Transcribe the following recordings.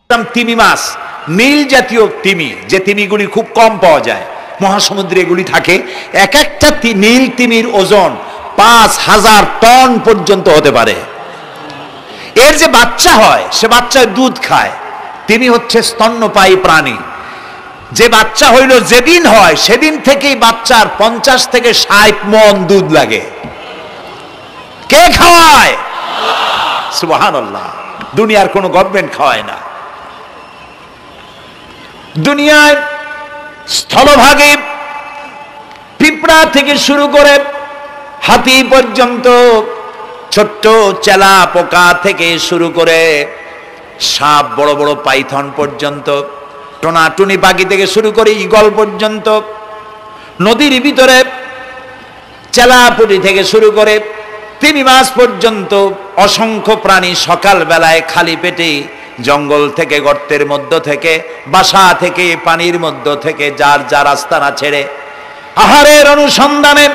তিমি মাছ, নীল জাতীয় তিমি, যে তিমিগুলি খুব কম পাওয়া যায় মহাসমুদ্রে এগুলি থাকে। এক একটা নীল তিমির ওজন ৫,০০০ টন পর্যন্ত হতে পারে। এর যে বাচ্চা হয় সে বাচ্চায় দুধ খায়। তিমি হচ্ছে স্তন্যপায়ী প্রাণী। যে বাচ্চা হইল যেদিন হয় সেদিন থেকেই বাচ্চার ৫০ থেকে ৬০ মণ দুধ লাগে। কে খাওয়ায়? সুবহানাল্লাহ। দুনিয়ার কোনো গভর্নমেন্ট খাওয়ায় না। দুনিয়ায় স্থলভাগে পিঁপড়া থেকে শুরু করে হাতি পর্যন্ত, ছোট্ট চেলা পোকা থেকে শুরু করে সাপ, বড় বড় পাইথন পর্যন্ত, টোনাটুনি পাখি থেকে শুরু করে ঈগল পর্যন্ত, নদীর ভিতরে চেলাপুটি থেকে শুরু করে তিমি মাছ পর্যন্ত অসংখ্য প্রাণী সকাল বেলায় খালি পেটে জঙ্গল থেকে, গর্তের মধ্য থেকে, বাসা থেকে, পানির মধ্য থেকে যার যার আস্তানা ছেড়ে আহারের অনুসন্ধানে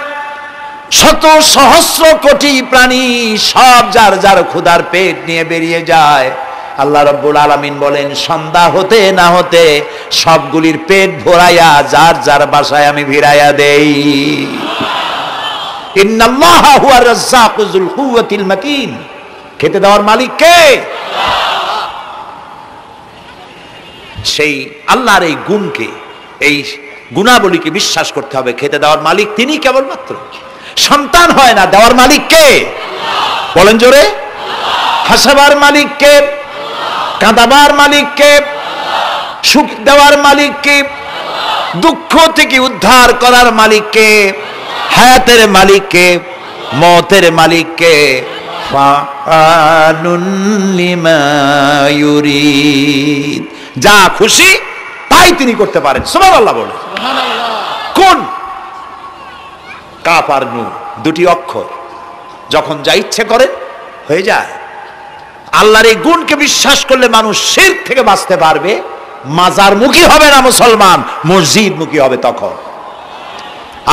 শত সহস্র কোটি প্রাণী সব যার যার ক্ষুধার পেট নিয়ে বেরিয়ে যায়। আল্লাহ রাব্বুল আলামিন বলেন, সন্ধ্যা হতে না হতে সবগুলির পেট ভরাইয়া যার যার বাসায় আমি ভিড়াইয়া দেই। ইন্নাল্লাহা হুয়ার রাজ্জাকু যুল কুওয়াতিল মাতিন। খেতে দেওয়ার মালিক কে? সেই আল্লাহর এই গুণকে, এই গুণাবলীকে বিশ্বাস করতে হবে। খেতে দেওয়ার মালিক তিনি কেবলমাত্র। সন্তান হয় না, দেওয়ার মালিক কে? বলেন জোরে। হাসাবার মালিক কে? কাঁদাবার মালিক কে? সুখ দেওয়ার মালিক কে? দুঃখ থেকে উদ্ধার করার মালিক কে? হায়াতের মালিক কে? মওতের মালিক কে? ফাআলুন লিমা ইউরিদ। যা খুশি তাই তিনি করতে পারেন। সুবহানাল্লাহ বলে। কোন? কাফ আর নুন, দুটি অক্ষর। যখন যা ইচ্ছে করে হয়ে যায়। আল্লাহর এই গুণকে বিশ্বাস করলে মানুষ শিরক থেকে বাঁচতে পারবে। মাজার মুখী হবে না মুসলমান, মসজিদ মুখী হবে তখন।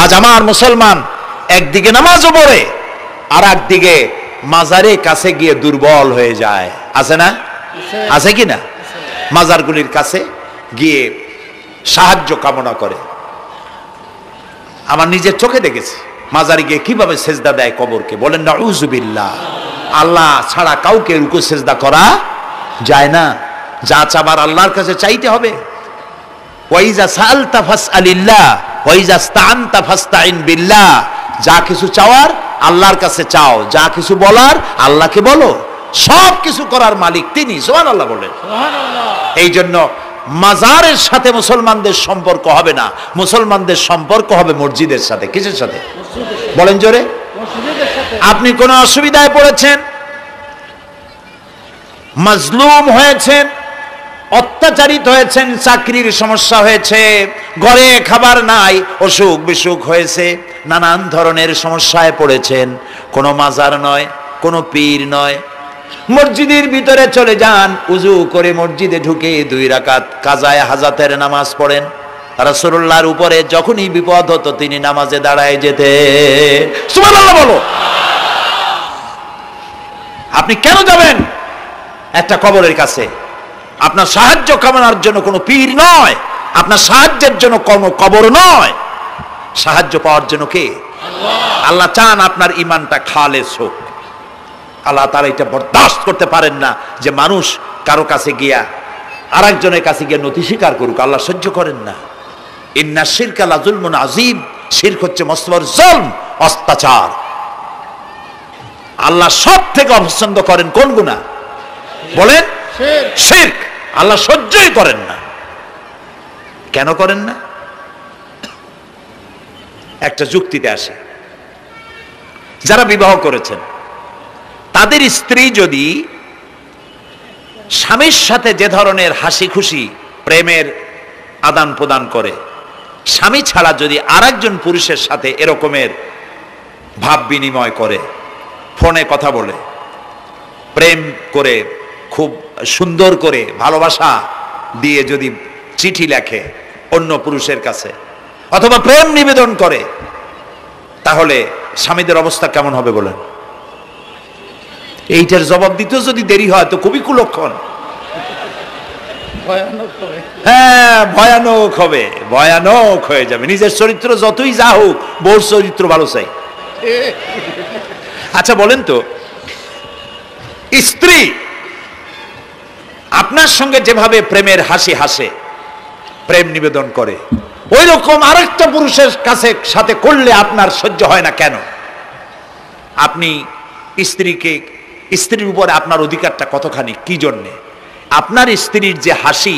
আজ আমার মুসলমান একদিকে নামাজও পড়ে আর একদিকে মাজারের কাছে গিয়ে দুর্বল হয়ে যায়। আছে না? আছে কি না? মাজারগুলির কাছে গিয়ে সাহায্য কামনা করে। আমার নিজের চোখে দেখেছি মাজারে গিয়ে কিভাবে সেজদা দেয় কবরকে। বলেন নাউযুবিল্লাহ। আল্লাহ ছাড়া কাউকে রুকু সেজদা করা যায় না। যা চাবার আল্লাহর কাছে চাইতে হবে। ওয়াইজা সালতা ফাসআলিল্লাহ ওয়াইজা ইসতাআনতা ফাসতাইন বিল্লাহ। যা কিছু চাওয়ার আল্লাহর কাছে চাও, যা কিছু বলার আল্লাহকে বলো। সব কিছু করার মালিক তিনি। সুবহানাল্লাহ বলেন। এই জন্য মাজারের সাথে মুসলমানদের সম্পর্ক হবে না, মুসলমানদের সম্পর্ক হবে মসজিদের সাথে। কিসের সাথে? বলেন জোরে। আপনি কোন অসুবিধায় পড়েছেন, মাজলুম হয়েছেন, অত্যাচারিত হয়েছেন, চাকরির সমস্যা হয়েছে, ঘরে খাবার নাই, অসুখ বিসুখ হয়েছে, নানান ধরনের সমস্যায় পড়েছেন, কোনো মাজার নয়, কোনো পীর নয়, মসজিদের ভিতরে চলে যান, উজু করে মসজিদে ঢুকে 2 রাকাত কাজায়ে হাজাতের নামাজ পড়েন। রাসূলুল্লাহর উপরে যখনই বিপদ হতো তিনি নামাজে দাঁড়ায় যেতেন। সুবহানাল্লাহ বলো। আপনি কেন যাবেন একটা কবরের কাছে? আপনার সাহায্য কামনার জন্য কোনো পীর নয়, আপনার সাহায্যের জন্য কোনো কবর নয়। সাহায্য পাওয়ার জন্য কে? আল্লাহ চান আপনার ঈমানটা খালেস হোক। আল্লাহ তাআলা এটা বরদাস্ত করতে পারেন না যে মানুষ কারো কাছে গিয়া আরেকজনের কাছে গিয়ে নথি স্বীকার করুক। আল্লাহ সহ্য করেন না। ইন্না শিরকা লাযুলমুন আযীম। শিরক হচ্ছে মস্ত বড় জুলম, অত্যাচার। আল্লাহ সব থেকে অপছন্দ করেন কোন গুনাহ? বলেন শিরক। আল্লাহ সহ্যই করেন না। কেন করেন না? একটা যুক্তিতে আসে। যারা বিবাহ করেছেন তাদের স্ত্রী যদি স্বামীর সাথে যে ধরনের হাসি খুশি প্রেমের আদান প্রদান করে, স্বামী ছাড়া যদি আরেকজন পুরুষের সাথে এরকমের ভাব বিনিময় করে, ফোনে কথা বলে, প্রেম করে, খুব সুন্দর করে ভালোবাসা দিয়ে যদি চিঠি লেখে অন্য পুরুষের কাছে, অথবা প্রেম নিবেদন করে, তাহলে স্বামীদের অবস্থা কেমন হবে বলেন? এইটার জবাব দিতেও যদি দেরি হয় তো খুবই কুলক্ষণ। হ্যাঁ, ভয়ানক হবে, ভয়ানক হয়ে যাবে। নিজের চরিত্র যতই যা হোক, বউর চরিত্র ভালো চাই। আচ্ছা বলেন তো, স্ত্রী আপনার সঙ্গে যেভাবে প্রেমের হাসি হাসে, প্রেম নিবেদন করে, ওই রকম আরেকটা পুরুষের কাছে সাথে করলে আপনার সহ্য হয় না কেন? আপনি স্ত্রীর উপরে আপনার অধিকারটা কতখানি, কি জন্যে? আপনার স্ত্রীর যে হাসি,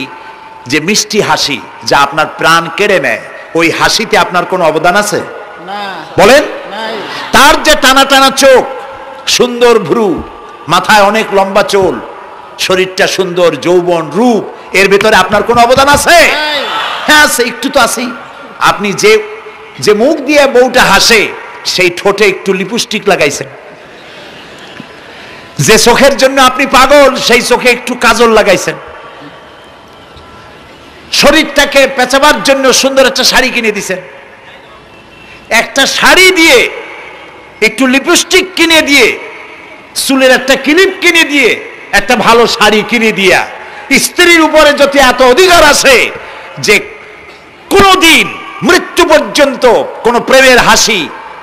যে মিষ্টি হাসি, যা আপনার প্রাণ কেড়ে নেয়, ওই হাসিতে আপনার কোনো অবদান আছে? বলেন। তার যে টানা টানা চোখ, সুন্দর ভ্রু, মাথায় অনেক লম্বা চুল, শরীরটা সুন্দর, যৌবন, রূপ, এর ভেতরে আপনার কোনো অবদান আছে? হ্যাঁ আছে, একটু তো আছেই। আপনি যে মুখ দিয়ে বউটা হাসে, সেই ঠোঁটে একটু লিপস্টিক লাগাইছেন। যে চোখের জন্য আপনি পাগল, সেই চোখে একটু কাজল লাগাইছেন। শরীরটাকে পেঁচাবার জন্য সুন্দর একটা শাড়ি কিনে দিছেন। একটা শাড়ি দিয়ে, একটু লিপস্টিক কিনে দিয়ে, চুলের একটা ক্লিপ কিনে দিয়ে, একটা ভালো শাড়ি কিনে দিয়া স্ত্রীর উপরে যদি এত অধিকার আছে যে কোনদিন মৃত্যু পর্যন্ত কোন প্রেমের হাসি,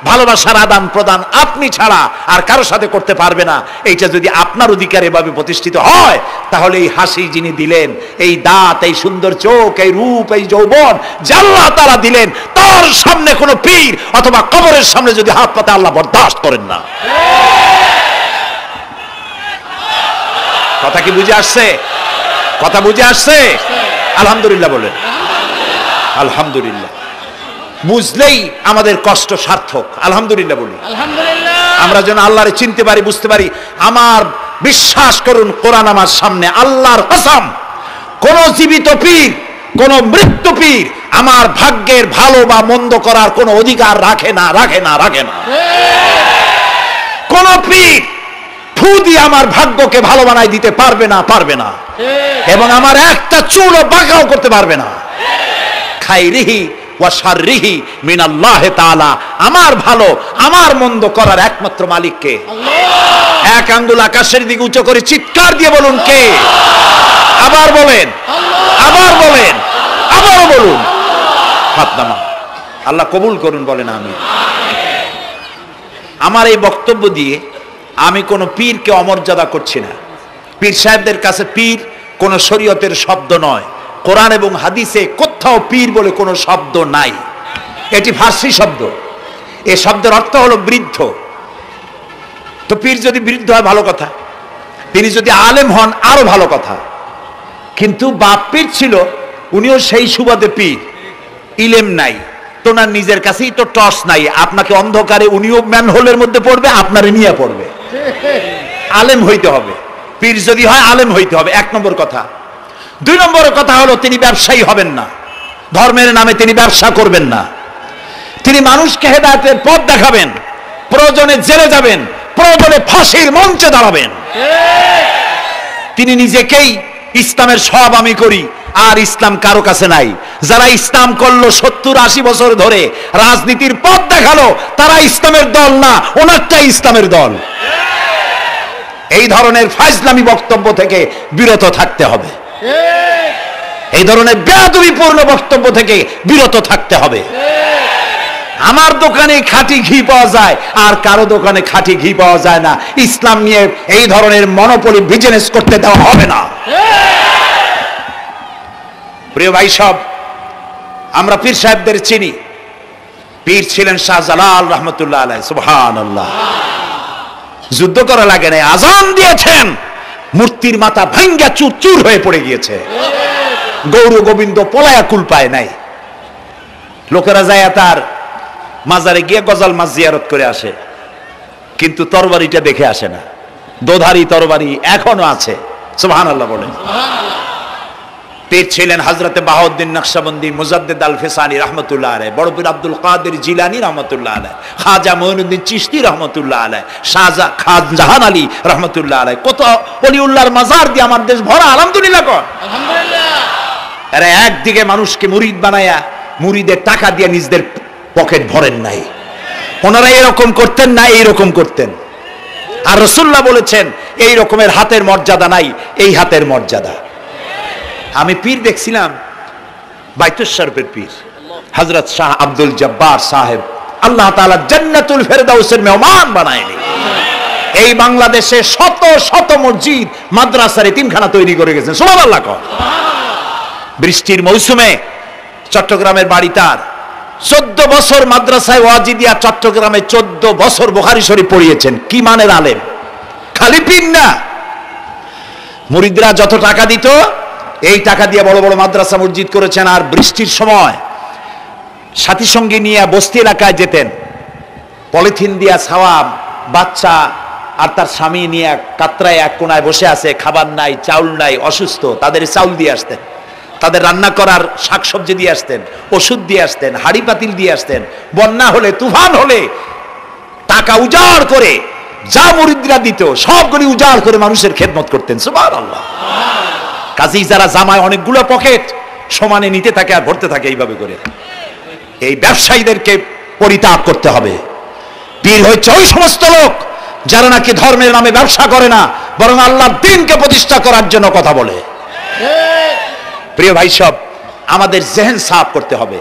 ভালোবাসার আদান প্রদান আপনি ছাড়া আর কারো সাথে করতে পারবে না, এইটা যদি আপনার অধিকার এভাবে প্রতিষ্ঠিত হয়, তাহলে এই হাসি যিনি দিলেন, এই দাঁত, এই সুন্দর চোখ, এই রূপ, এই যৌবন যে আল্লাহ তাআলা দিলেন, তার সামনে কোনো পীর অথবা কবরের সামনে যদি হাত পাতে আল্লাহ বরদাস্ত করেন না। কথা কি বুঝে আসছে? কথা বুঝে আসছে? আলহামদুলিল্লাহ বলেন। আলহামদুলিল্লাহ। বুঝলেই আমাদের কষ্ট সার্থক। আলহামদুলিল্লাহ বলি। আমরা যেন আল্লাহরে চিনতে পারি, বুঝতে পারি। আমার বিশ্বাস করুন, কোরআন আমার সামনে, আল্লাহর কসম, কোন জীবিত পীর, কোন মৃত্যু পীর আমার ভাগ্যের ভালো বা মন্দ করার কোন অধিকার রাখে না, রাখে না, রাখে না। কোন পীর ফু দিয়ে আমার ভাগ্যকে ভালো বানাই দিতে পারবে না, পারবে না। এবং আমার একটা চুলও বাঁকাও করতে পারবে না। খাইরিহি ওয়া শাররিহি মিনাল্লাহ তাআলা। আমার ভালো, আমার মন্দ করার একমাত্র মালিক কে? আল্লাহ। এক আঙ্গুল আকাশের দিকে উঁচু করে চিৎকার দিয়ে বলুন, কে? আবার বলেন, আবার বলেন, আবারও বলুন। হাত নামান। আল্লাহ কবুল করুন, বলেন আমিন। আমার এই বক্তব্য দিয়ে আমি কোনো পীরকে অমর্যাদা করছি না। পীর সাহেবদের কাছে পীর কোন শরীয়তের শব্দ নয়। কোরআন এবং হাদিসে কোথাও পীর বলে কোনো শব্দ নাই। এটি ফার্সি শব্দ। এই শব্দের অর্থ হলো বৃদ্ধ। তো পীর যদি বৃদ্ধ হয় ভালো কথা, তিনি যদি আলেম হন আরো ভালো কথা। কিন্তু বাপ পীর ছিল, উনিও সেই সুবাদে পীর। ইলেম নাই, তোনার নিজের কাছেই তো টর্চ নাই। আপনাকে অন্ধকারে উনিও ম্যানহোলের মধ্যে পড়বে, আপনারে নিয়ে পড়বে। আলেম হইতে হবে। পীর যদি হয় আলেম হইতে হবে, এক নম্বর কথা। দুই নম্বর কথা হলো, তিনি ব্যবসায়ী হবেন না। ধর্মের নামে তিনি ব্যবসা করবেন না। তিনি মানুষকে হেদায়েতের পথ দেখাবেন। প্রয়োজনে জেলে যাবেন, প্রয়োজনে ফাঁসির মঞ্চে দাঁড়াবেন। তিনি নিজেকেই ইসলামের সব আমি করি, আর ইসলাম কারো কাছে নাই। যারা ইসলাম করলো 70-80 বছর ধরে, রাজনীতির পথ দেখালো, তারা ইসলামের দল না, ওনারটাই ইসলামের দল। এই ধরনের ফাজলামি বক্তব্য থেকে বিরত থাকতে হবে। এই ধরনের বেয়াদবিপূর্ণ বক্তব্য থেকে বিরত থাকতে হবে। আমার দোকানে খাঁটি ঘি পাওয়া যায়, আর কারো দোকানে খাঁটি ঘি পাওয়া যায় না। ইসলাম নিয়ে এই ধরনের মনোপলি বিজনেস করতে দেওয়া হবে না। প্রিয় ভাই সব, আমরা পীর সাহেবদের চিনি। পীর ছিলেন শাহজালাল রহমতুল্লাহ আলাইহি। সুবহানাল্লাহ। যুদ্ধ করা লাগে না, আজান দিয়েছেন, মূর্তির মাথা ভাঙ্গা চুর চুর হয়ে পড়ে গিয়েছে। গৌর গোবিন্দ পলায়া কুল পায় নাই। লোকেরা যায় তার মাজারে গিয়ে গজাল মাছ জিয়ারত করে আসে, কিন্তু তরবারিটা দেখে আসে না। দোধারি তরবারি এখনো আছে। সুবহানাল্লাহ বলেন। পীর ছিলেন হযরতে বাহাউদ্দিন নকশবন্দি, মুজাদ্দিদ আল ফিসানি রহমতুল্লাহ আলাইহি, বড় পীর আব্দুল কাদের জিলানী রহমতুল্লাহ আলাইহি, খাজা মঈনুদ্দিন চিশতি রহমতুল্লাহ আলাইহি, শাহজাহান আলী রহমতুল্লাহ আলাইহি। কত ওলিউল্লাহর মাজার দিয়ে আমার দেশ ভরা। আলহামদুলিল্লাহ কর। আলহামদুলিল্লাহ। এরা একদিকে মানুষকে মুরিদ বানায়া মুরিদের টাকা দিয়ে নিজেদের পকেট ভরেন নাই। ওনারা এরকম করতেন না, এইরকম করতেন। আর রাসূলুল্লাহ বলেছেন, এই রকমের হাতের মর্যাদা নাই, এই হাতের মর্যাদা। আমি পীর দেখছিলাম, বাইতুল শরীফের পীর হযরত শাহ আব্দুল জব্বার সাহেব, আল্লাহ তাআলা জান্নাতুল ফেরদাউসের মেহমান বানায়নি। এই বাংলাদেশে শত শত মসজিদ মাদ্রাসার এতিমখানা তৈরি করে গেছেন, সুবহানাল্লাহ। বৃষ্টির মৌসুমে চট্টগ্রামের বাড়ি তার, 14 বছর মাদ্রাসায় ওয়াজিদিয়া চট্টগ্রামে 14 বছর বুখারী শরীফ পড়িয়েছেন। কি মানের আলেম, খালি পীর না। মুরিদরা যত টাকা দিত এই টাকা দিয়ে বড় বড় মাদ্রাসা মসজিদ করেছেন। আর বৃষ্টির সময় সাথী সঙ্গী নিয়ে বস্তি এলাকায় যেতেন, পলিথিন দিয়া ছাওয়া, বাচ্চা আর তার স্বামী নিয়ে কাতরায় এক কোনায় বসে আছে, খাবার নাই, চাউল নাই, অসুস্থ, তাদের চাউল দিয়ে আসতেন, তাদের রান্না করার শাকসবজি দিয়ে আসতেন, ওষুধ দিয়ে আসতেন, হাড়ি পাতিল দিয়ে আসতেন। বন্যা হলে, তুফান হলে টাকা উজাড় করে যা মুরিদরা দিত সবগুলি উজাড় করে মানুষের খেদমত করতেন, সুবহানাল্লাহ। কাজী যারা জামায় অনেকগুলো পকেট সমানে নিতে থাকে আর ভরতে থাকে এইভাবে করে, এই ব্যবসায়ীদেরকে পরিত্যাগ করতে হবে। পীর হচ্ছে ওই সমস্ত লোক যারা নাকি ধর্মের নামে ব্যবসা করে না, বরং আল্লাহর দ্বীনকে প্রতিষ্ঠা করার জন্য কথা বলে। প্রিয় ভাই সব, আমাদের জেহেন সাফ করতে হবে,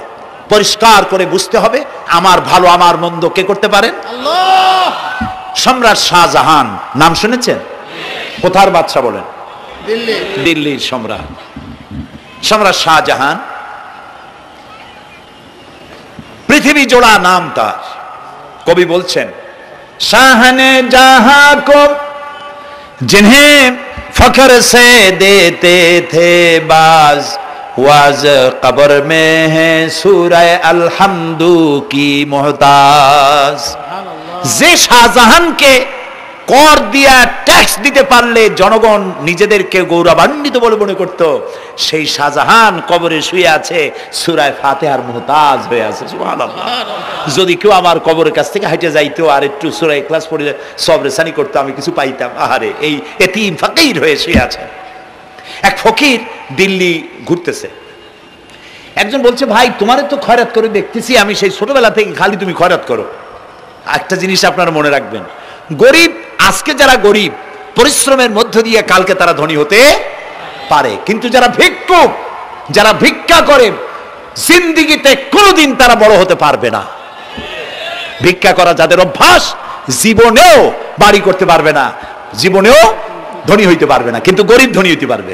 পরিষ্কার করে বুঝতে হবে আমার ভালো আমার মন্দ কে করতে পারেন? আল্লাহ। সম্রাট শাহজাহান নাম শুনেছেন? কোথার বাদশা বলেন? দিল্লির সম্রাট। সম্রাট শাহজাহান, পৃথিবী জোড়া নাম তার। কবি বলছেন, শাহনে জাহাं को जिन्हें फख्र से देते थे बाज, वाज कब्र में है सूरह अलहम्दु की मोहताज। যে শাহজাহানকে কর দিয়া ট্যাক্স দিতে পারলে জনগণ নিজেদেরকে গৌরবান্বিত বলে মনে করত, সেই শাহজাহান কবরে শুয়ে আছে, সূরা ফাতিহার মুহতাজ হয়ে আছে, সুবহানাল্লাহ। যদি কেউ আমার কবরের কাছ থেকে হেঁটে যাইতো আর একটু সূরা ইখলাস পড়ে সবরেসানি করতো, আমি কিছু পাইতাম। আহারে, এই এতিম ফকির হয়ে শুয়ে আছে। এক ফকির দিল্লি ঘুরতেছে, একজন বলছে, ভাই তোমারে তো খয়রাত করে দেখতেছি আমি সেই ছোটবেলা থেকে, খালি তুমি খয়রাত করো। একটা জিনিস আপনারা মনে রাখবেন, গরিব, আজকে যারা গরিব পরিশ্রমের মধ্য দিয়ে কালকে তারা ধনী হতে পারে, কিন্তু যারা ভিক্ষুক, যারা ভিক্ষা করে, জিন্দেগিতে কোনোদিন তারা বড় হতে পারবে না। ভিক্ষা করা যাদের অভ্যাস, জীবনেও বাড়ি করতে পারবে না, জীবনেও ধনী হইতে পারবে না, কিন্তু গরিব ধনী হইতে পারবে।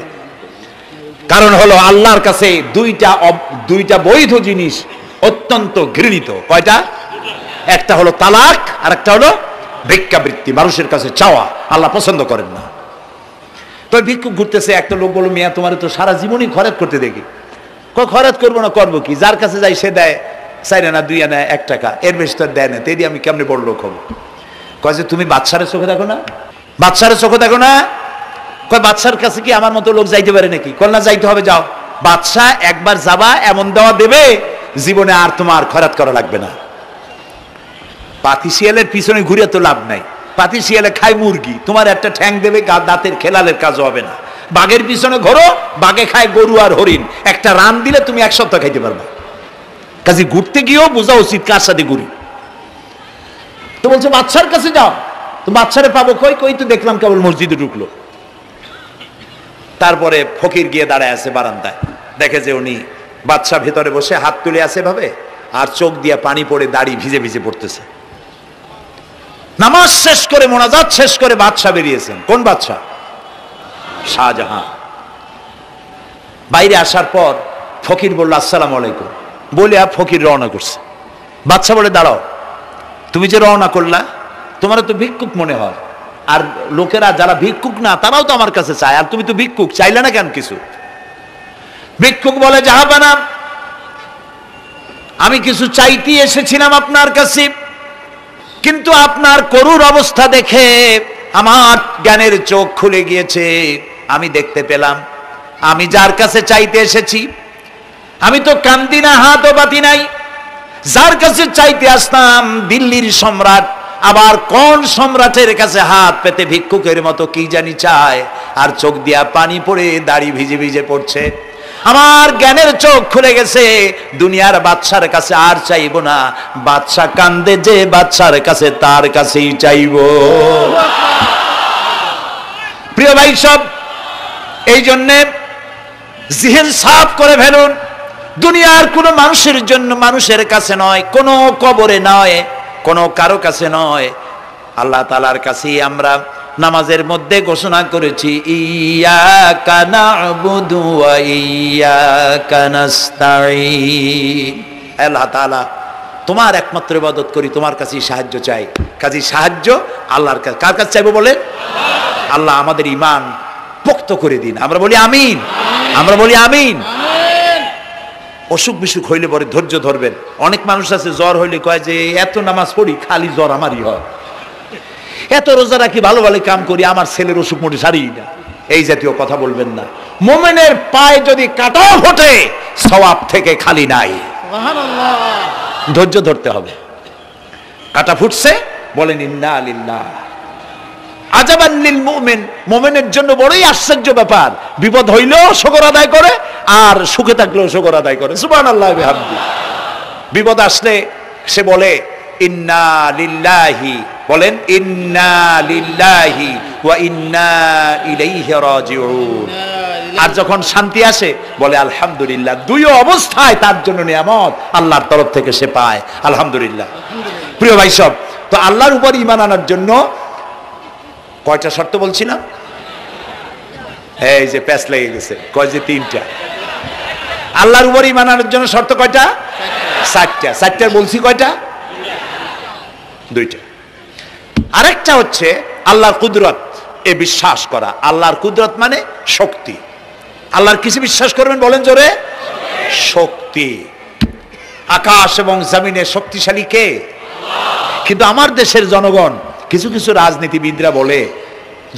কারণ হলো আল্লাহর কাছে দুইটা বৈধ জিনিস অত্যন্ত ঘৃণিত। কয়টা? একটা হলো তালাক, আর একটা হলো ভিক্ষাবৃত্তি, মানুষের কাছে চাওয়া। আল্লাহ পছন্দ করেন না। তো ভিক্ষুক ঘুরতেছে, একটা লোক বলল, মিয়া তোমার তো সারা জীবনই খরচ করতে দেখি। খরচ করবো না, করবো কি? যার কাছে যাই সে দেয় 4 আনা 2 আনা 1 টাকা, এর বেশি তো দেয় না, তেদি আমি কেমনে বড় লোক হবো? কয় যে তুমি বাদশারে চোখে দেখো না, বাদশারে চোখে দেখো না। কয় বাদশার কাছে কি আমার মতো লোক যাইতে পারে নাকি? কল না, যাইতে হবে, যাও। বাদশা একবার যাবা, এমন দেওয়া দেবে জীবনে আর তোমার খরচ করা লাগবে না। পাতি শিয়ালের পিছনে ঘুরে তো লাভ নাই, পাতি শিয়ালে খায় মুরগি, তোমার একটা ঠ্যাং দেবে, দাঁতের খেলালের কাজ হবে না। বাঘের পিছনে ঘোরো, বাঘে খায় গরু আর হরিণ, একটা রান দিলে তুমি 1 সপ্তাহ খাইতে পারবা। কাজে ঘুরতে গিয়েও বোঝা উচিত কার সাথে ঘুরি। তো বলছে বাদশার কাছে যাও। তো বাদশারে পাবো কই? কই তো দেখলাম কেবল মসজিদে ঢুকলো। তারপরে ফকির গিয়ে দাঁড়ায় আছে বারান্দায়, দেখে যে উনি বাদশা ভেতরে বসে হাত তুলে আছে ভাবে, আর চোখ দিয়ে পানি পড়ে দাড়ি ভিজে ভিজে পড়তেছে। নামাজ শেষ করে, মোনাজাত শেষ করে বাদশা বেরিয়েছেন। কোন বাদশা? শাহজাহান। বাইরে আসার পর ফকির বলল, আসসালামু আলাইকুম বলে ফকির রওনা করছে। বাদশা বলে, দাঁড়াও, তুমি যে রওনা করলা, তোমার তো ভিক্ষুক মনে হয়, আর লোকেরা যারা ভিক্ষুক না তারাও তো আমার কাছে চায়, আর তুমি তো ভিক্ষুক, চাইলে না কেন কিছু? ভিক্ষুক বলে, জাহাপানা, আমি কিছু চাইতে এসেছিলাম আপনার কাছে, কিন্তু আপনার করুণ অবস্থা দেখে আমার জ্ঞানের চোখ খুলে গিয়েছে। আমি দেখতে পেলাম আমি যার কাছে চাইতে এসেছি, আমি তো কান্দি না, হাতও বাতি নাই। যার কাছে চাইতে আসতাম দিল্লির সম্রাট, আবার কোন সম্রাটের কাছে হাত পেতে ভিক্ষুকের মতো কি জানি চায়, আর চোখ দিয়া পানি পড়ে দাড়ি ভিজে ভিজে পড়ছে। আমার জ্ঞানের চোখ খুলে গেছে, দুনিয়ার বাদশার কাছে আর চাইবো না। বাদশা কান্দে যে বাদশার কাছে, তার কাছেই চাইবো। প্রিয় ভাই সব, এই জন্যে জিহ্ন সাফ করে ফেলুন। দুনিয়ার কোনো মানুষের জন্য, মানুষের কাছে নয়, কোনো কবরে নয়, কোনো কারো কাছে নয়, আল্লাহ তাআলার কাছেই আমরা নামাজের মধ্যে ঘোষণা করেছি, ইয়াকা না'বুদু ওয়া ইয়াকা নাস্তাঈন। আল্লাহ তাআলা, তোমার একমাত্র ইবাদত করি, তোমার কাছেই সাহায্য চাই। কাজে সাহায্য আল্লাহর কাছে। কার কাছে চাইবো বলে? আল্লাহ আমাদের ঈমান পোক্ত করে দিন। আমরা বলি আমিন, আমরা বলি আমিন। অসুখ বিসুখ হইলে পরে ধৈর্য ধরবেন। অনেক মানুষ আছে জ্বর হইলে কয় যে এত নামাজ পড়ি খালি জ্বর আমারই হয়, এত রোজা রাখি, ভালো ভালো কাম করি, আমার ছেলের অসুখ মোটে সারিই না। এই জাতীয় কথা বলবেন না। মুমিনের পায়ে যদি কাঁটা ফোটে সওয়াব থেকে খালি নাই। সুবহানাল্লাহ। ধৈর্য ধরতে হবে। কাঁটা ফুটছে, বলেন ইন্না লিল্লাহ। আজাবান লিল মুমিন, মুমিনের জন্য বড়ই আশ্চর্য ব্যাপার, বিপদ হইলেও শুকর আদায় করে আর সুখে থাকলেও শুকর আদায় করে। সুবহানাল্লাহ বিহামদি। বিপদ আসলে সে বলে ইন্না লিল্লাহি, বলেন ইন্না লিল্লাহি ওয়া ইন্না ইলাইহি রাজিউন। আর যখন শান্তি আসে বলে আলহামদুলিল্লাহ। দুই অবস্থায় তার জন্য নিয়ামত আল্লাহর তরফ থেকে সে পায়, আলহামদুলিল্লাহ। প্রিয় ভাই সব, তো আল্লাহর উপর ঈমান আনার জন্য কয়টা শর্ত বলছিলাম? এই যে প্যাচ লেগে গেছে, কয় যে তিনটা। আল্লাহর উপর ঈমান আনার জন্য শর্ত কয়টা? চারটা। চারটার বলছি কয়টা? দুইটা। আরেকটা হচ্ছে আল্লাহর কুদরত, এ বিশ্বাস করা। আল্লাহর কুদরত মানে শক্তি। আল্লাহর কিছু বিশ্বাস করবেন, বলেন জোরে? শক্তি। আকাশ এবং জমিনে শক্তিশালী কে? কিন্তু আমার দেশের জনগণ, কিছু কিছু রাজনীতিবিদরা বলে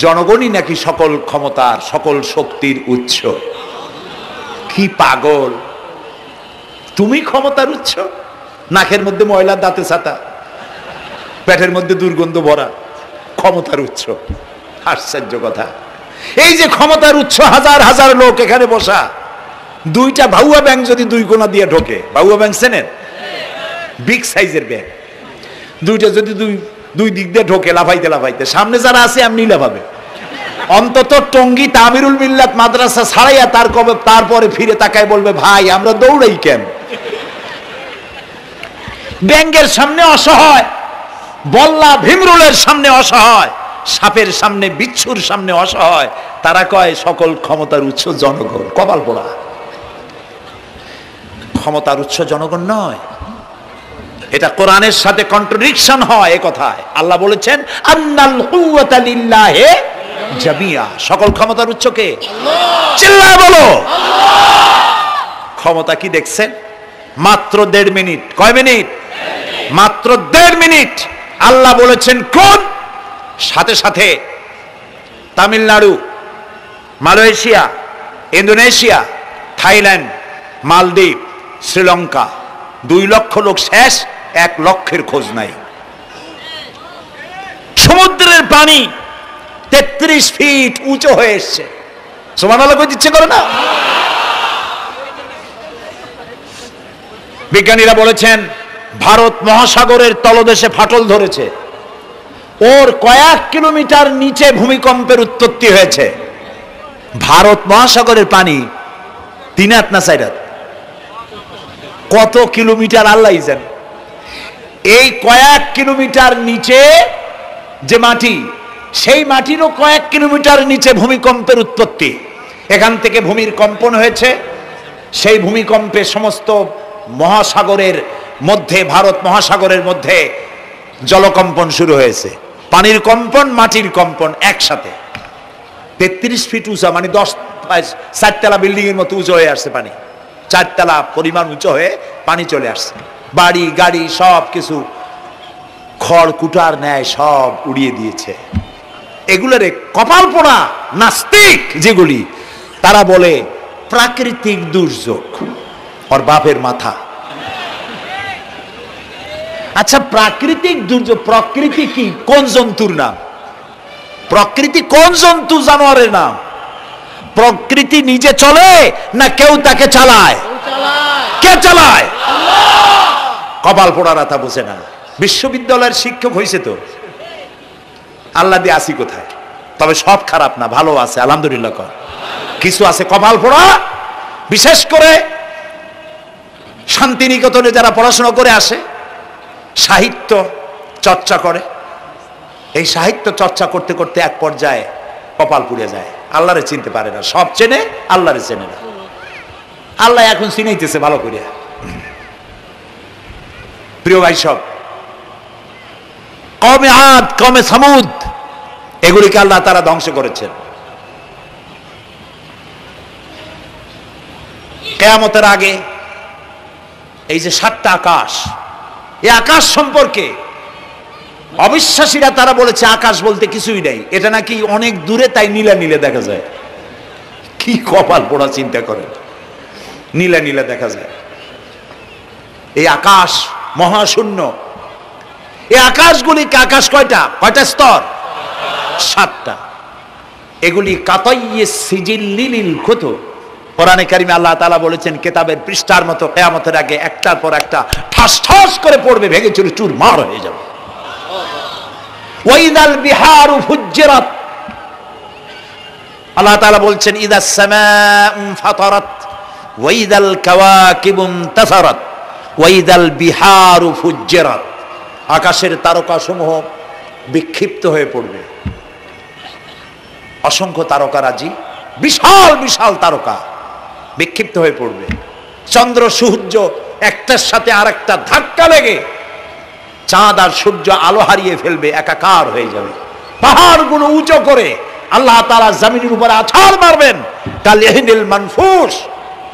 জনগণই নাকি সকল ক্ষমতার, সকল শক্তির উৎস। কি পাগল! তুমি ক্ষমতার উৎস? নাকের মধ্যে ময়লা, দাঁতে ছাতা, পেটের মধ্যে দুর্গন্ধ ভরা, ক্ষমতার উৎস। আশ্চর্য কথা। এই যে ক্ষমতার উৎস, হাজার হাজার লোক এখানে বসা, দুইটা ভাউয়া ব্যাংক যদি দুই কোণা দিয়ে ঢোকে, ভাউয়া ব্যাংক চেনেন? বিগ সাইজের ব্যাংক, দুইটা যদি দুই দিক দিয়ে ঢোকে লাফাইতে লাফাইতে, সামনে যারা আছে এমনি লাফাবে। অন্তত টঙ্গী তামিরুল মিল্লাত মাদ্রাসা ছাড়াইয়া তারপরে ফিরে তাকায় বলবে, ভাই আমরা দৌড়াই কেন? ব্যাংকের সামনে অসহায়, বল্লা ভীমরুলের সামনে অসহায়, সাপের সামনে, বিচ্ছুর সামনে অসহায়, তারা কয় সকল ক্ষমতার উৎস জনগণ। কপাল পোড়া। ক্ষমতার উৎস জনগণ নয়, এটা কোরআনের সাথে কন্ট্রাডিকশন হয় এ কথায়। আল্লাহ বলেছেন আন্নাল কুওয়াতা লিল্লাহি জামিয়া। সকল ক্ষমতার উৎস কে? আল্লাহ। চিল্লায় বলো আল্লাহ। ক্ষমতা কি দেখছেন? মাত্র 1.5 মিনিট। কয় মিনিট? মাত্র 1.5 মিনিট। আল্লাহ বলেছেন কোন? সাথে সাথে তামিলনাড়ু, মালয়েশিয়া, ইন্দোনেশিয়া, থাইল্যান্ড, মালদ্বীপ, শ্রীলঙ্কা, 2 লক্ষ লোক শেষ, 1 লক্ষের খোঁজ নাই। সমুদ্রের পানি 33 ফিট উঁচু হয়ে এসছে। সুবহানাল্লাহ কই দিচ্ছে করে না? বিজ্ঞানীরা বলেছেন ভারত মহাসাগরের তলদেশে ফাটল ধরেছে, ওর কয়েক কিলোমিটার নিচে ভূমিকম্পের উৎপত্তি হয়েছে। ভারত মহাসাগরের পানি 3 হাত না 4 হাত, কত কিলোমিটার আল্লাহই জানে। এই কয়েক কিলোমিটার নিচে যে মাটি, সেই মাটিরও কয়েক কিলোমিটার নিচে ভূমিকম্পের উৎপত্তি। এখান থেকে ভূমির কম্পন হয়েছে, সেই ভূমিকম্পে সমস্ত মহাসাগরের মধ্যে, ভারত মহাসাগরের মধ্যে জলকম্পন শুরু হয়েছে। পানির কম্পন, মাটির কম্পন একসাথে। 33 ফিট উঁচা, মানে 4 তলা বিল্ডিং এর মতো উঁচু হয়ে আসছে পানি। 4 তলা পরিমাণ উঁচু হয়ে পানি চলে আসছে। বাড়ি গাড়ি সব কিছু খড় কুটার ন্যায় সব উড়িয়ে দিয়েছে। এগুলোরে কপাল পোড়া নাস্তিক যেগুলি, তারা বলে প্রাকৃতিক দুর্যোগ। ওর বাপের মাথা। আচ্ছা, প্রাকৃতিক দুর্যোগ, প্রকৃতি কি? কোন জন্তুর নাম? প্রকৃতি কোন জন্তু, জানোয়ারের নাম? প্রকৃতি নিজে চলে না কেউ তাকে চালায়? কে চালায়? কপাল পোড়ারা তা বোঝে না। বিশ্ববিদ্যালয়ের শিক্ষক হয়েছে তো, আল্লাহ দিয়ে আসি কোথায়? তবে সব খারাপ না, ভালো আছে, আলহামদুলিল্লাহ। কিছু আছে কপাল পোড়া, বিশেষ করে শান্তিনিকেতনে যারা পড়াশোনা করে আসে, সাহিত্য চর্চা করে, এই সাহিত্য চর্চা করতে করতে এক পর্যায়ে কপাল পুড়ে যায়, আল্লাহরে চিনতে পারে না। সব চেনে, আল্লাহরে চেনে না। আল্লাহ এখন চিনাইতেছে ভালো করে। প্রিয় ভাই, সব কওমে আদ, কওমে সামুদ, এগুলিকে আল্লাহ তারা ধ্বংস করেছেন। কিয়ামতের আগে এই যে 7টা আকাশ, এই আকাশ সম্পর্কে অবিশ্বাসীরা তারা বলেছে আকাশ বলতে কিছুই নাই, এটা নাকি অনেক দূরে, তাই নীলা নীলে দেখা যায়। কি কপাল পোড়া, চিন্তা করেন, নীলা নীলা দেখা যায়। এই আকাশ মহাশূন্য, এই আকাশগুলিকে, আকাশ কয়টা স্তর? 7টা। এগুলি কাতাইয়ে সিজিল্লিল কুতুব। কোরআনে কারিমে আল্লাহ তাআলা বলেছেন কিতাবের পৃষ্ঠার মতো কিয়ামতের আগে একটার পর একটা ঠাস ঠাস করে পড়বে, ভেঙে চুরে চুরমার হয়ে যাবে। ওয়াইদাল বিহারু ফুজ্জিরাত, আল্লাহ তাআলা বলছেন ইদাস সামাউ ফাতারাত ওয়াইদাল কাওয়াকিবু ইনতাসারাত ওয়াইদাল বিহারু ফুজ্জিরাত। আকাশের তারকা সমূহ বিক্ষিপ্ত হয়ে পড়বে। অসংখ্য তারকারাজি, বিশাল বিশাল তারকা বিক্ষিপ্ত হয়ে পড়বে। চন্দ্র সূর্য একটার সাথে আরেকটা ধাক্কা লেগে চাঁদ আর সূর্য আলো হারিয়ে ফেলবে, একাকার হয়ে যাবে। পাহাড়গুলো উঁচু করে আল্লাহ তাআলা জমিনের উপরে আছাড় মারবেন, কালিহিনিল মানফুস,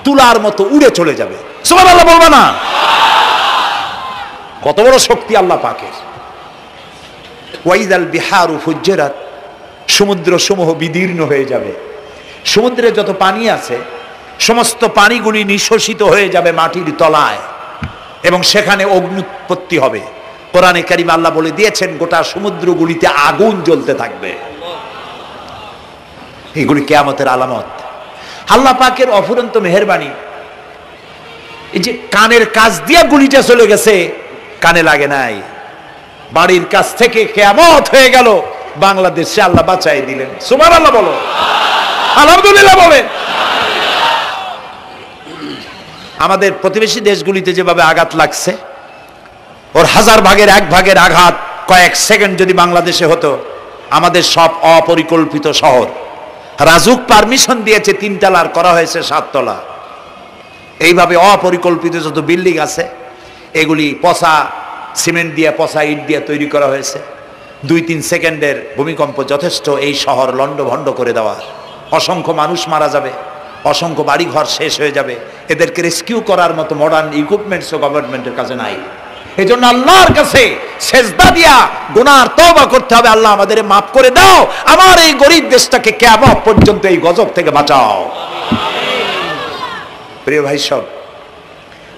তুলার মতো উড়ে চলে যাবে। সুবহানাল্লাহ বলবা না? কত বড় শক্তি আল্লাহ পাকের। ওয়াইদাল বিহারু ফুজ্জিরাত, সমুদ্র সমূহ বিদীর্ণ হয়ে যাবে। সমুদ্রে যত পানি আছে সমস্ত পানিগুলি নিঃশোষিত হয়ে যাবে মাটির তলায়, এবং সেখানে অগ্নুৎপত্তি হবে। কোরআনে কারিমে আল্লাহ বলে দিয়েছেন গোটা সমুদ্রগুলিতে আগুন জ্বলতে থাকবে। এগুলি কিয়ামতের আলামত। আল্লাহ পাকের অফুরন্ত মেহেরবানি। এই যে কানের কাছ দিয়ে গুলিটা চলে গেছে, কানে লাগে নাই, বাড়ির কাছ থেকে কিয়ামত হয়ে গেল, বাংলাদেশে আল্লাহ বাঁচাই দিলেন। সুবহানাল্লাহ বলো, আলহামদুলিল্লাহ বলেন। আমাদের প্রতিবেশী দেশগুলিতে যেভাবে আঘাত লাগছে, ওর 1000 ভাগের 1 ভাগের আঘাত কয়েক সেকেন্ড যদি বাংলাদেশে হতো, আমাদের সব অপরিকল্পিত শহর, রাজুক পারমিশন দিয়েছে 3 তলার, করা হয়েছে 7 তলা। এইভাবে অপরিকল্পিত যত বিল্ডিং আছে এগুলি পচা সিমেন্ট দিয়ে, পচা ইট দিয়ে তৈরি করা হয়েছে। 2-3 সেকেন্ডের ভূমিকম্প যথেষ্ট এই শহর লন্ডভন্ড করে দেওয়ার। অসংখ্য মানুষ মারা যাবে, অসংখ্য বাড়িঘর শেষ হয়ে যাবে। এদেরকে রেস্কিউ করার মতো মডার্ন ইকুইপমেন্টসও গভর্নমেন্টের কাছে নাই। এই জন্য আল্লাহর কাছে সেজদা দিয়া গুনার তওবা করতে হবে, আল্লাহ আমাদের মাফ করে দাও, আমার এই গরিব দেশটাকে কিয়ামত পর্যন্ত এই গজব থেকে বাঁচাও। প্রিয় ভাই সব,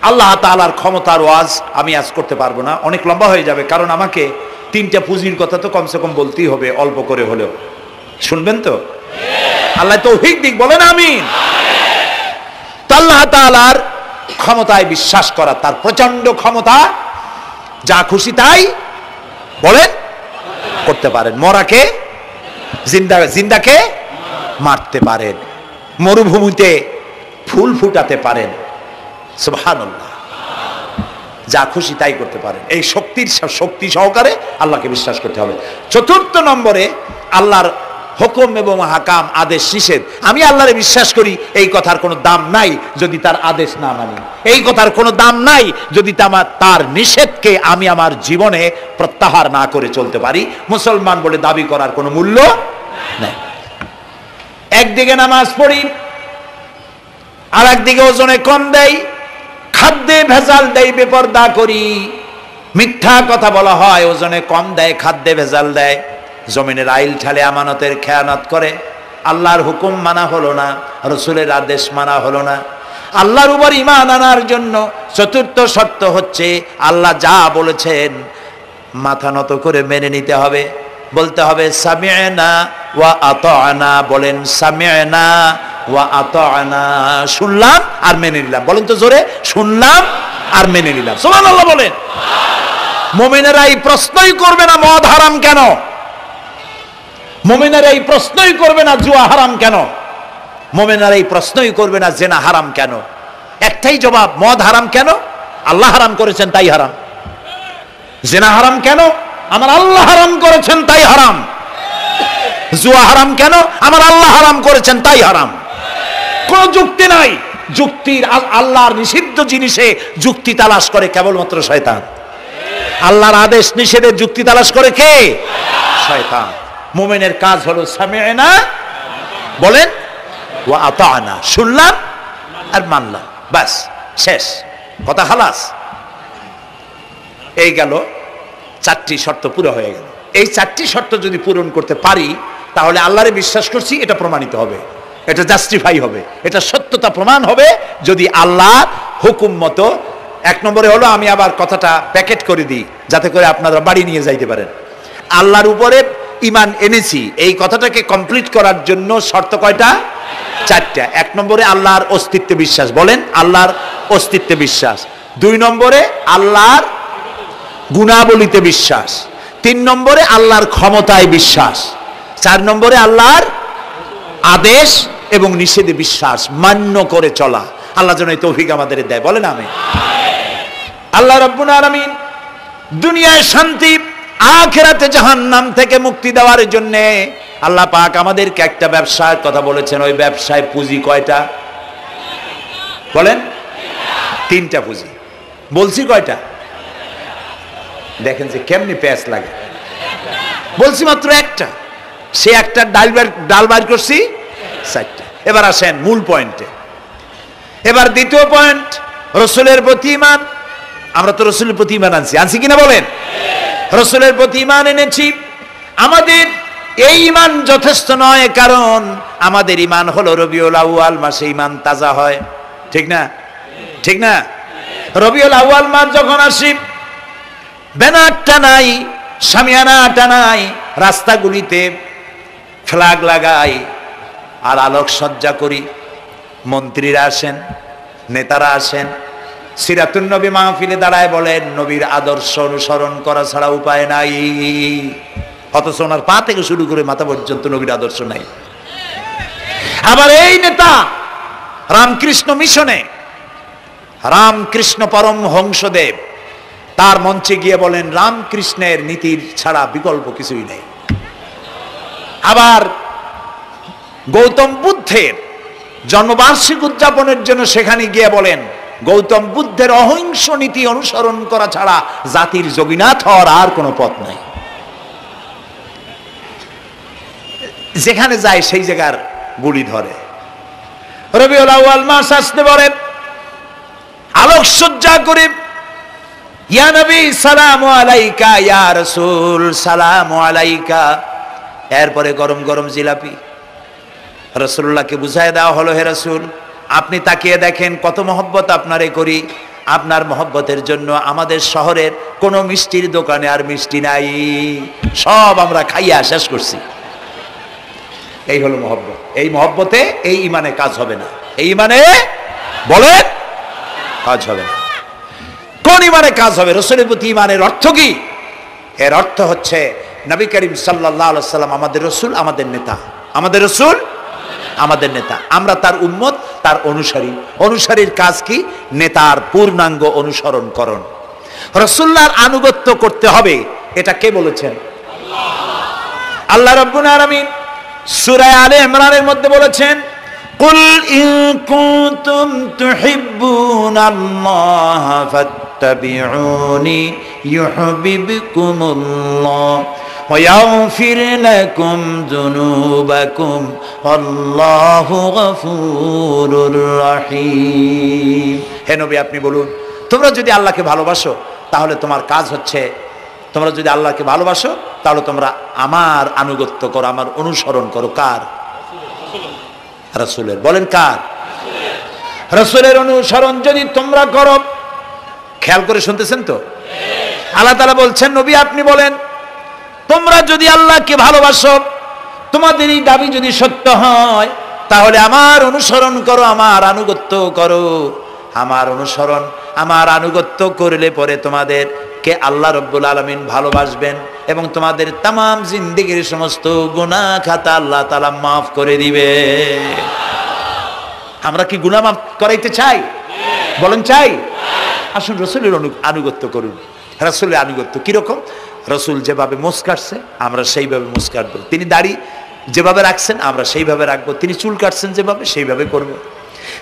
আল্লাহ তাআলার ক্ষমতার ওয়াজ আমি আজ করতে পারবো না, অনেক লম্বা হয়ে যাবে। কারণ আমাকে 3টা পুঁজির কথা তো কমসে কম বলতেই হবে, অল্প করে হলেও। শুনবেন তো? আল্লাহ তৌফিক দিক, বলেন আমিন। আল্লাহ তাআলার ক্ষমতায় বিশ্বাস করা, তার প্রচন্ড ক্ষমতা, যা খুশি তাই বলেন করতে পারেন। মরাকে জিন্দা, জিন্দাকে মারতে পারেন, মরুভূমিতে ফুল ফুটাতে পারেন। সুবহানাল্লাহ, যা খুশি তাই করতে পারেন। এই শক্তি সহকারে আল্লাহকে বিশ্বাস করতে হবে। 4th নম্বরে আল্লাহর হুকুম এবং হাকাম, আদেশ নিষেধ। আমি আল্লাহরে বিশ্বাস করি, এই কথার কোনো দাম নাই যদি তার আদেশ না মানি। এই কথার কোনো দাম নাই যদি তার নিষেধকে আমি আমার জীবনে প্রত্যাহার না করে চলতে পারি। মুসলমান বলে দাবি করার কোনো মূল্য নেই। একদিকে নামাজ পড়ি, আর একদিকে ওজনে কম দেয়, খাদ্যে ভেজাল দেয়, বেপরদা করি, মিথ্যা কথা বলা হয়, ওজনে কম দেয়, খাদ্যে ভেজাল দেয়, জমিনের আইল ঠালে আমানতের খেয়ানত করে। আল্লাহর হুকুম মানা হলো না, রাসূলের আদেশ মানা হলো না। আল্লাহর উপর ঈমান আনার জন্য 4র্থ শর্ত হচ্ছে আল্লাহ যা বলেছেন মাথা নত করে মেনে নিতে হবে, বলতে হবে সামি'না ওয়া আতা'না। বলেন সামি'না ওয়া আতা'না, শুনলাম আর মেনে নিলাম। বলেন তো জোরে, শুনলাম আর মেনে নিলাম। সুবহানাল্লাহ বলেন। মুমিনেরা এই প্রশ্নই করবে না মদ হারাম কেন, মুমিনেরা এই প্রশ্নই করবে না জুয়া হারাম কেন। মুমিনরা এই প্রশ্নই করবে না জেনা হারাম কেন, একটাই জবাব, মদ হারাম কেন, আল্লাহ হারাম করেছেন তাই হারাম। জেনা হারাম কেন, আমার আল্লাহ হারাম করেছেন তাই হারাম। জুয়া হারাম কেন, আমার আল্লাহ হারাম করেছেন তাই হারাম। কোনো যুক্তি নাই। যুক্তির আল্লাহর নিষিদ্ধ জিনিসে যুক্তি তালাশ করে কেবলমাত্র শয়তান। আল্লাহর আদেশ নিষেধের যুক্তি তালাশ করে কে? শয়তান। মুমিনের কাজ হলো সামি'না, বলেন, ওয়া আতা'না, শুনলাম আর মানলাম, বাস, শেষ কথা, খালাস। এই গেল চারটি শর্ত পুরো হয়ে গেল। এই চারটি শর্ত যদি পূরণ করতে পারি তাহলে আল্লাহরে বিশ্বাস করছি এটা প্রমাণিত হবে, এটা জাস্টিফাই হবে, এটা সত্যতা প্রমাণ হবে যদি আল্লাহর হুকুম মতো। এক নম্বরে হলো, আমি আবার কথাটা প্যাকেট করে দিই যাতে করে আপনারা বাড়ি নিয়ে যাইতে পারেন। আল্লাহর উপরে ঈমান এনেছি, এই কথাটাকে কমপ্লিট করার জন্য শর্ত কয়টা? চারটা। এক নম্বরে আল্লাহর অস্তিত্বে বিশ্বাস, বলেন আল্লাহর অস্তিত্বে বিশ্বাস। দুই নম্বরে আল্লাহর গুণাবলীতে বিশ্বাস। তিন নম্বরে আল্লাহর ক্ষমতায় বিশ্বাস। চার নম্বরে আল্লাহর আদেশ এবং নিষেধে বিশ্বাস, মান্য করে চলা। আল্লাহ যেন এই তৌফিক আমাদের দেয়, বলেন আমিন। আল্লাহ রাব্বুল আলামিন দুনিয়ায় শান্তি, আখিরাতে জাহান্নাম থেকে মুক্তি দেওয়ার জন্য আল্লাহ পাক আমাদেরকে একটা ব্যবসার কথা বলেছেন। ওই ব্যবসায় পুঁজি কয়টা? বলেন। তিনটা পুঁজি। বলছি কয়টা? দেখেন যে কেমনি প্যাঁচ লাগে। বলছি মাত্র একটা, সে একটা ডাল বাইর করছি চারটা। এবার আসেন মূল পয়েন্টে। এবার দ্বিতীয় পয়েন্ট, রসুলের প্রতি ঈমান। আমরা তো রসুলের প্রতি ঈমান আনছি কিনা বলেন? রসুলের প্রতি ঈমান এনেছি। আমাদের এই ঈমান যথেষ্ট নয়, কারণ আমাদের ঈমান হলো রবিউল আউয়াল মাসে ঈমান তাজা হয়, ঠিক না? ঠিক না? রবিউল আউয়াল মাস যখন আসি, ব্যানার টানাই, শামিয়ানা টানাই, রাস্তাগুলিতে ফ্ল্যাগ লাগাই আর আলোকসজ্জা করি। মন্ত্রীরা আসেন, নেতারা আসেন, সিরাতুন নবী মাহফিলে দাঁড়ায় বলেন নবীর আদর্শ অনুসরণ করা ছাড়া উপায় নাই। অথচ ওনার পা থেকে শুরু করে মাথা পর্যন্ত নবীর আদর্শ নাই। আবার এই নেতা রামকৃষ্ণ মিশনে, রামকৃষ্ণ পরমহংসদেব তার মঞ্চে গিয়ে বলেন রামকৃষ্ণের নীতির ছাড়া বিকল্প কিছুই নেই। আবার গৌতম বুদ্ধের জন্মবার্ষিকী উদযাপনের জন্য সেখানে গিয়ে বলেন গৌতম বুদ্ধের অহিংস নীতি অনুসরণ করা ছাড়া জাতির যোগীনাথ হওয়ার আর কোনো পথ নাই। যেখানে যায় সেই জায়গার গুলি ধরে। রবিউল আউয়াল মাস আসতে বলে আলোকসজ্জা করে, ইয়া নবী সালামু আলাইকা, ইয়া রাসূল সালামু আলাইকা। এরপরে গরম গরম জিলাপি রাসূলুল্লাহকে বুঝায় দেওয়া হলো, হে রাসূল আপনি তাকিয়ে দেখেন কত মহব্বত আপনারে করি। আপনার মহব্বতের জন্য আমাদের শহরের কোনো মিষ্টির দোকানে আর মিষ্টি নাই, সব আমরা খাইয়া শেষ করছি। এই হলো মহব্বত। এই মহব্বতে এই ঈমানে কাজ হবে না। এই ঈমানে বলেন কাজ হবে না। কোন ঈমানে কাজ হবে? রাসূলের প্রতি ঈমানের অর্থ কি? এর অর্থ হচ্ছে নবী করিম সাল্লাল্লাহু আলাইহি ওয়াসাল্লাম আমাদের রাসূল, আমাদের নেতা। আমাদের রাসূল আমাদের নেতা, আমরা তার উম্মত, তার অনুসারী। অনুসারীর কাজ কি? নেতার পূর্ণাঙ্গ অনুসরণ করণ। রাসূলুল্লাহর আনুগত্য করতে হবে, এটা কে বলেছেন? আল্লাহ রাব্বুল আলামিন সূরা আলে ইমরানের মধ্যে বলেছেন কুল ইন কুনতুম তুহিব্বুনাল্লাহ ফাত্তাবিউনি ইউহিব্বুকুমুল্লাহ ওয়া ইয়াগফির লাকুম যুনুবাকুম আল্লাহু গফুরুর রহিম। হে নবী আপনি বলুন, তোমরা যদি আল্লাহকে ভালোবাসো তাহলে তোমার কাজ হচ্ছে, তোমরা যদি আল্লাহকে ভালোবাসো তাহলে তোমরা আমার আনুগত্য করো, আমার অনুসরণ করো। কার? রাসূলের। বলেন কার? রাসূলের অনুসরণ যদি তোমরা করো, খেয়াল করে শুনতেছেন তো? আল্লাহ তাআলা বলছেন নবী আপনি বলেন তোমরা যদি আল্লাহকে ভালোবাসো, তোমাদের এই দাবি যদি সত্য হয় তাহলে আমার অনুসরণ করো, আমার আনুগত্য করো। আমার অনুসরণ, আমার আনুগত্য করলে পরে তোমাদের কে আল্লাহ রব্বুল আলামিন ভালোবাসবেন এবং তোমাদের তামাম জিন্দেগীর সমস্ত গুনাহ খাতা আল্লাহ তাআলা মাফ করে দিবে। আমরা কি গুনাহ মাফ করাইতে চাই? বলেন চাই? আসুন রসুলের আনুগত্য করুন। রসুলের আনুগত্য কিরকম? রসুল যেভাবে মোস কাটছে আমরা সেইভাবে মোস কাটবো, তিনি দাড়ি যেভাবে রাখছেন আমরা সেইভাবে রাখবো, তিনি চুল কাটছেন যেভাবে সেইভাবে করব,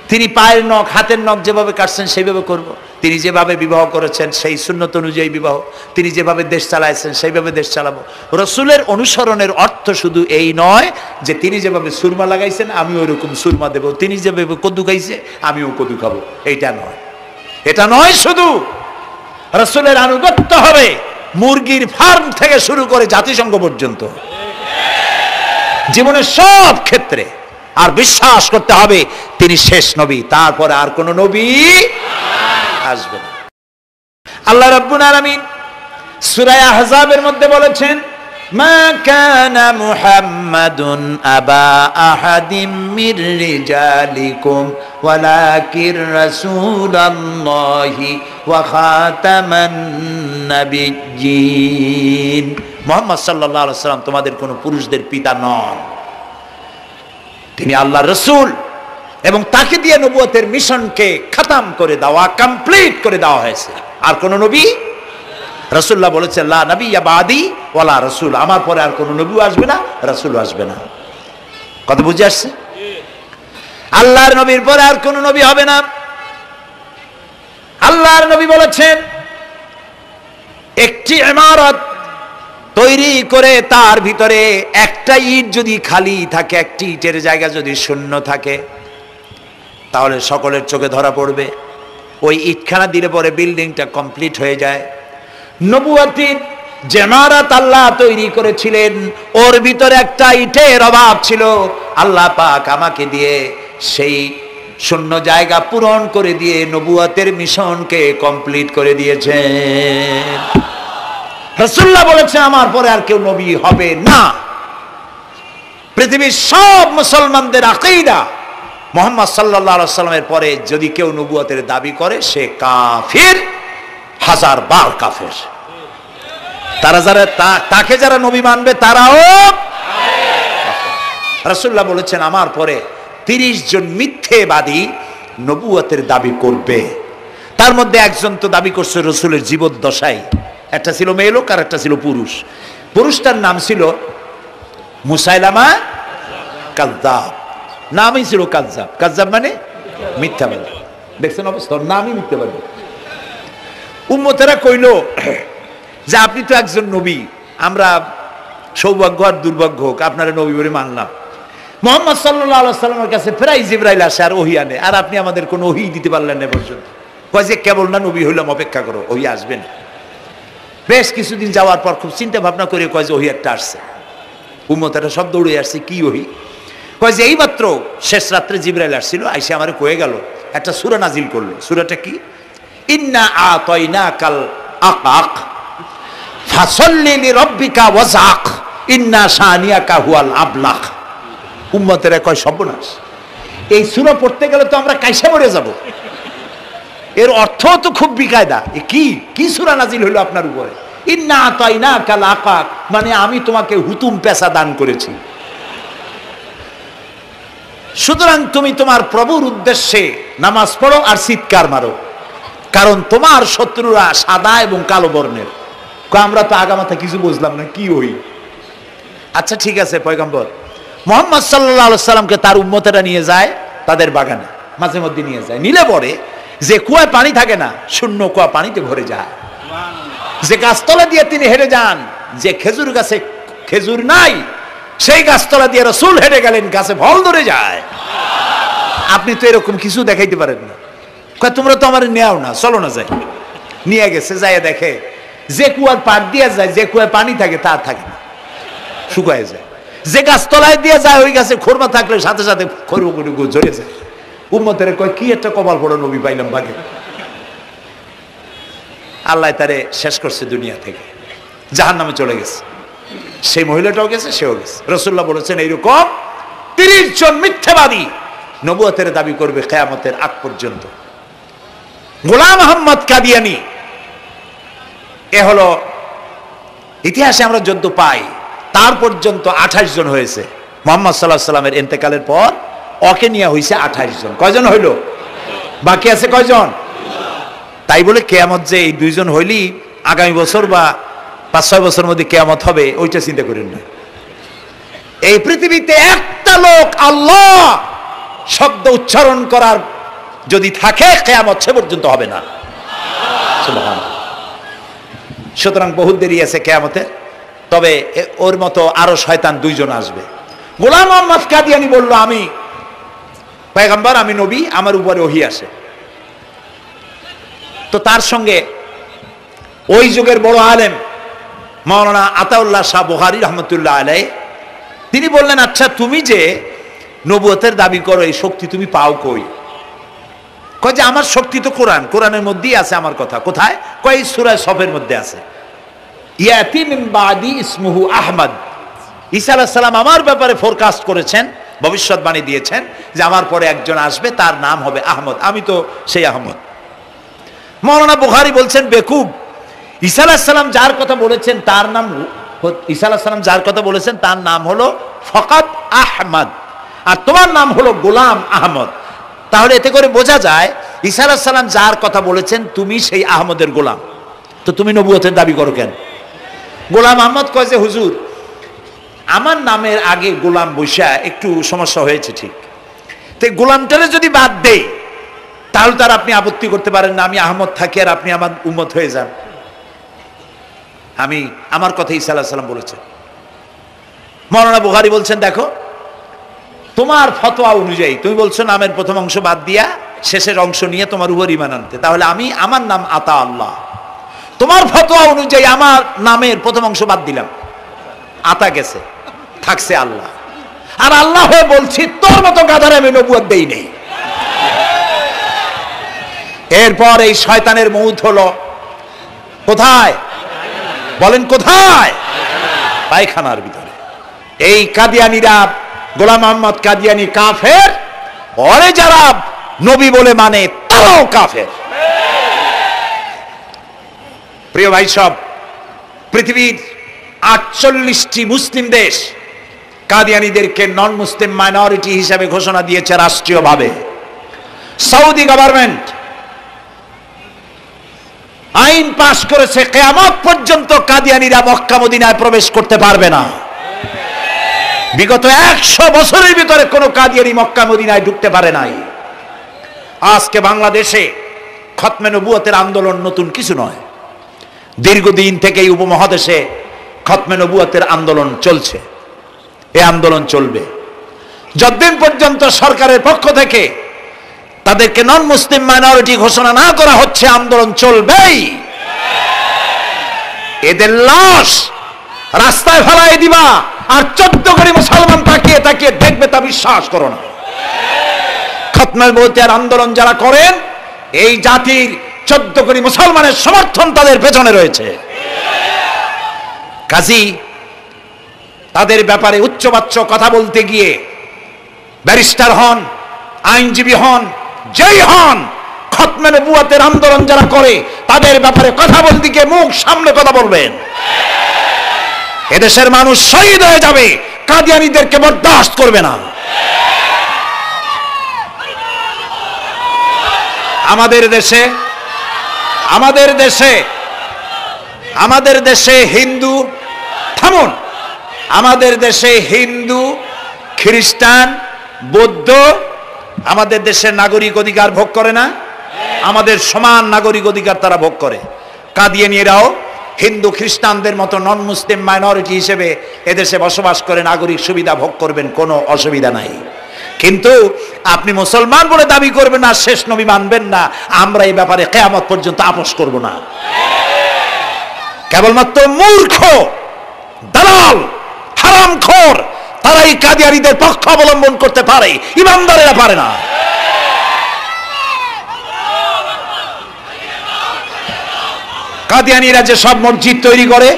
তিনি পায়ের নখ হাতের নখ যেভাবে কাটছেন সেইভাবে করব, তিনি যেভাবে বিবাহ করেছেন সেই সুন্নত অনুযায়ী বিবাহ, তিনি যেভাবে দেশ চালাইছেন সেইভাবে দেশ চালাবো। রসুলের অনুসরণের অর্থ শুধু এই নয় যে তিনি যেভাবে সুরমা লাগাইছেন আমি ওইরকম সুরমা দেব, তিনি যেভাবে কদু খাইছে আমিও কদু খাবো, এইটা নয়। এটা নয়, শুধু রসুলের আনুগত্য হবে মুরগির ফার্ম থেকে শুরু করে জাতিসংঘ পর্যন্ত, জীবনের সব ক্ষেত্রে। আর বিশ্বাস করতে হবে তিনি শেষ নবী, তারপরে আর কোন নবী আসবে না। আল্লাহ রাব্বুল আলামিন সূরা আহজাবের মধ্যে বলেছেন, মা কানা মুহাম্মাদুন আবা আহাদিম মির রিজালিকুম ওয়ালাকির রাসূলুল্লাহি ওয়া খাতামান নাবিয়্যিন। মুহাম্মদ সাল্লাল্লাহু আলাইহি ওয়াসাল্লাম তোমাদের কোন পুরুষদের পিতা নন, তিনি আল্লাহর রাসূল এবং তাকে দিয়ে নবুয়তের মিশনকে খতম করে দেওয়া, কমপ্লিট করে দেওয়া হয়েছে। আর কোন নবী, রাসূলুল্লাহ বলেছেন লা নাবিয়্যা বাদি ওয়ালা রাসূল, আমার পরে আর কোন নবী আসবে না, রাসূল আসবে না। কথা বুঝে আসছে? আল্লাহর নবীর পরে আর কোন নবী হবে না। আল্লাহর নবী বলেছেন একটি ইমারত তৈরি করে তার ভিতরে একটা ইট যদি খালি থাকে, একটি ইটের জায়গা যদি শূন্য থাকে, তাহলে সকলের চোখে ধরা পড়বে। ওই ইটখানা দিলে পরে বিল্ডিংটা কমপ্লিট হয়ে যায়। নবুয়তির যে ইমারত আল্লাহ তৈরি করেছিলেন ওর ভিতরে একটা ইটের অভাব ছিল, আল্লাহ পাক আমাকে দিয়ে সেই শূন্য জায়গা পূরণ করে দিয়ে নবুয়তের মিশনকে কমপ্লিট করে দিয়েছেন। রাসূলুল্লাহ বলেছে আমার পরে আর কেউ নবী হবে না। পৃথিবীর সব মুসলমানদের আকীদা মুহাম্মদ সাল্লাল্লাহু আলাইহি ওয়াসাল্লামের পরে যদি কেউ নবুয়তের দাবি করে সে কাফির, হাজার বার কাফের। তারা যারা তাকে যারা নবী মানবে তারাও রাসূলুল্লাহ বলেছেন আমার পরে 30 জন মিথ্যেবাদী নবুয়তের দাবি করবে। তার মধ্যে একজন তো দাবি করছে রাসূলের জীবদ্দশায়, একটা ছিল মেয়ে লোক আর একটা ছিল পুরুষ। পুরুষটার নাম ছিল মুসাইলামা কাযযাব, নামই ছিল কাযযাব। কাযযাব মানে মিথ্যাবাদী। দেখছেন অবস্থা, নামই মিথ্যাবাদী। উম্মতেরা কইল যে আপনি তো একজন নবী, আমরা সৌভাগ্য আর দুর্ভাগ্য হোক আপনারা নবী বলে মানলাম। মুহাম্মদ সাল্লাল্লাহু আলাইহি ওয়াসাল্লামের কাছে প্রায় জিবরাইল আসে আর ওহী আনে, আর আপনি আমাদের কোনো ওহী দিতে পারলেন না পর্যন্ত। কয় যে কেবল না নবী হইলাম, অপেক্ষা করো, ওহী আসবে না। বেশ কিছুদিন যাওয়ার পর খুব চিন্তা ভাবনা করে কয় যে ওহী একটা আসছে। উম্মতেরা সব দৌড়ে আসছে, কি ওহী? কয় যে এইমাত্র শেষ রাত্রে জিবরাইল আসছিল, আইসে আমারে কয়ে গেল একটা সূরা নাজিল করলো। সূরাটা কি? ইন্না আতাইনাকাল আকাক ফাসাল্লি লিরাব্বিকা ওয়াজআক ইন্না শানিয়াকা হুয়াল আবলাক। উম্মতেরা কয় সর্বনাশ, এই সূরা পড়তে গেলে তো আমরা কাইসা মরে যাব। এর অর্থ তো খুব বিকায়দা। কি কি সূরা নাজিল হলো আপনার উপরে? ইন্না আতাইনাকাল আকাক মানে আমি তোমাকে হুতুম পেশা দান করেছি, সুতরাং তুমি তোমার প্রভুর উদ্দেশ্যে নামাজ পড়ো আর চিৎকার মারো, কারণ তোমার শত্রুরা সাদা এবং কালো বর্ণের। আমরা তো আগামাথা কিছু বুঝলাম না, কি ওই? আচ্ছা ঠিক আছে, পয়গম্বর মুহাম্মদ সাল্লাল্লাহু আলাইহি ওয়াসাল্লামকে তার উম্মতেরা নিয়ে যায় তাদের বাগানে, মাঝে মধ্যে নিয়ে যায়। নিলে পরে যে কুয়ায় পানি থাকে না, শূন্য কুয়া পানিতে ভরে যায়। যে গাছতলা দিয়ে তিনি হেঁটে যান, যে খেজুর গাছে খেজুর নাই সেই গাছতলা দিয়ে রাসূল হেঁটে গেলেন, গাছে ফল ধরে যায়। আপনি তো এরকম কিছু দেখাইতে পারেন না। কয় তোমরা তো আমার নেও না, চলো না যাই। নিয়ে গেছে, যাই দেখে যে কুয়ার পাড় দিয়ে যায়, যে কুয়ায় পানি থাকে তা থাকে না, শুকায় যায়। যে গাছতলায় দিয়ে যায় ওই গাছে খোরমা থাকলে সাথে সাথে খোরমা ঝরে যায়। উম্মতের কয় কি একটা কপাল পড়া নবী পাইলাম বাগে। আল্লাহ তারে শেষ করছে দুনিয়া থেকে, জাহান্নামে চলে গেছে। সেই মহিলাটাও গেছে, সেও গেছে। রাসূলুল্লাহ বলেছেন এইরকম 30 জন মিথ্যাবাদী নবুয়তের দাবি করবে কিয়ামতের আগ পর্যন্ত। গোলাম আহমদ কাদিয়ানী, এ হলো ইতিহাসে আমরা যদ্দূর পাই তার পর্যন্ত 28 জন হয়েছে। মুহাম্মদ সাল্লাল্লাহু আলাইহি ওয়াসাল্লামের ইন্তেকালের পর ওকে নিয়ে হয়েছে 28 জন। কয়জন হইল? বাকি আছে কয়জন? তাই বলে কেয়ামত যে এই 2 জন হইলি আগামী বছর বা 5-6 বছরের মধ্যে কেয়ামত হবে ওইটা চিন্তা করেন না। এই পৃথিবীতে একটা লোক আল্লাহ শব্দ উচ্চারণ করার যদি থাকে কিয়ামত সে পর্যন্ত হবে না। সুবহানাল্লাহ। সুতরাং বহুত দেরি আছে কিয়ামতের। তবে ওর মতো আরো শয়তান 2 জন আসবে। গোলাম মোহাম্মদ কাদিয়ানী বলল আমি পয়গম্বর, আমি নবী, আমার উপরে ওহী আসে। তো তার সঙ্গে ওই যুগের বড় আলেম মাওলানা আতাউল্লাহ শাহ বুখারী রহমতুল্লাহ আলাইহি তিনি বললেন, আচ্ছা তুমি যে নবুয়তের দাবি করো এই শক্তি তুমি পাও কই? কয় যে আমার শক্তি তো কোরআন, কোরআনের মধ্যেই আছে আমার কথা। কোথায়? কয় সূরা সফের মধ্যে আছে, ইয়াতি মিন বাদি ইসমুহু আহমদ। ঈসা আলাইহিস সালাম আমার ব্যাপারে ফোরকাস্ট করেছেন, ভবিষ্যৎবাণী দিয়েছেন যে আমার পরে একজন আসবে তার নাম হবে আহমদ, আমি তো সেই আহমদ। মাওলানা বুখারী বলছেন বেকুব, ঈসা আলাইহিস সালাম যার কথা বলেছেন তার নাম, ঈসা আলাইহিস সালাম যার কথা বলেছেন তার নাম হলো ফকাত আহমদ, আর তোমার নাম হলো গোলাম আহমদ। তাহলে এতে করে বোঝা যায় ঈসা আলাইহিস সালাম যার কথা বলেছেন তুমি সেই আহমদের গোলাম, তো তুমি নবুয়তের দাবি করো কেন? গোলাম আহমদ কয় যে হুজুর আমার নামের আগে গোলাম বৈশা একটু সমস্যা হয়েছে, ঠিক, তো গোলামটারে যদি বাদ দেই তাহলে তার আপনি আপত্তি করতে পারেন না আমি আহমদ থাকি আর আপনি আমার উম্মত হয়ে যান। আমি আমার কথা ঈসা আলাইহিস সালাম বলেছেন। মাওলানা বুখারী বলছেন দেখো তোমার ফতোয়া অনুযায়ী তুমি বলছো নামের প্রথম অংশ বাদ দিয়া শেষের অংশ নিয়ে তোমার উপর ঈমান আনতে, তাহলে আমি আমার নাম আতা আল্লাহ, তোমার ফতোয়া অনুযায়ী আমার নামের প্রথম অংশ বাদ দিলাম, আতা গেছে, থাকছে আল্লাহ। আর আল্লাহ হয়ে বলছি তোর মতো গাধারে আমি নবুয়ত দেই নেই। এরপর এই শয়তানের মউত হলো কোথায়? বলেন কোথায়? পায়খানার ভিতরে। এই কাদিয়ানীরা, গোলাম মোহাম্মদ কাদিয়ানী কাফের, ওরে যারা নবী বলে মানে তারাও কাফের। প্রিয় ভাই সব, পৃথিবীর 48টি মুসলিম দেশ কাদিয়ানীদেরকে নন মুসলিম মাইনরিটি হিসাবে ঘোষণা দিয়েছে রাষ্ট্রীয়ভাবে। সৌদি গভর্নমেন্ট আইন পাশ করেছে কিয়ামত পর্যন্ত কাদিয়ানীরা মক্কা মদিনায় প্রবেশ করতে পারবে না। বিগত 100 বছরের ভিতরে কোনো কাদিয়ানী মক্কা মদিনায় ঢুকতে পারে নাই। আজকে বাংলাদেশে খতমে নবুয়তের আন্দোলন নতুন কিছু নয়, দীর্ঘদিন থেকে এই উপমহাদেশে খতমে নবুয়তের আন্দোলন চলছে। এই আন্দোলন চলবে যতদিন পর্যন্ত সরকারের পক্ষ থেকে তাদেরকে নন মুসলিম মাইনরিটি ঘোষণা না করা হচ্ছে, আন্দোলন চলবেই। এদের লাশ রাস্তায় ফেলাই দিবা আর 14 কোটি মুসলমান তাকিয়ে তাকিয়ে দেখবে, তা বিশ্বাস করো না। খতমে নবুয়তের আন্দোলন যারা করেন এই জাতির 14 কোটি মুসলমানের সমর্থন তাদের পেছনে রয়েছে। কাজী তাদের ব্যাপারে উচ্চবাচ্য কথা বলতে গিয়ে ব্যারিস্টার হন, আইনজীবী হন, যেই হন, খতমে নবুয়তের আন্দোলন যারা করে তাদের ব্যাপারে কথা বলতে গিয়ে মুখ সামনে কথা বলবেন। এদেশের মানুষ শহীদ হয়ে যাবে, কাদিয়ানীদেরকে বরদাস্ত করবে না। আমাদের দেশে হিন্দু, থামুন, আমাদের দেশে হিন্দু, খ্রিস্টান, বৌদ্ধ আমাদের দেশের নাগরিক অধিকার ভোগ করে না? আমাদের সমান নাগরিক অধিকার তারা ভোগ করে। কাদিয়ানীরাও হিন্দু খ্রিস্টানদের মতো নন মুসলিম মাইনরিটি হিসেবে এদেশে বসবাস করে নাগরিক সুবিধা ভোগ করবেন, কোনো অসুবিধা নাই। কিন্তু আপনি মুসলমান বলে দাবি করবেন না, শেষ নবী মানবেন না, আমরা এই ব্যাপারে কিয়ামত পর্যন্ত আপোষ করব না। কেবলমাত্র মূর্খ, দালাল, হারামখোর তারাই কাদিয়ানীদের পক্ষ অবলম্বন করতে পারে, ইমানদারেরা পারে না। কাদিয়ানীরা যে সব মসজিদ তৈরি করে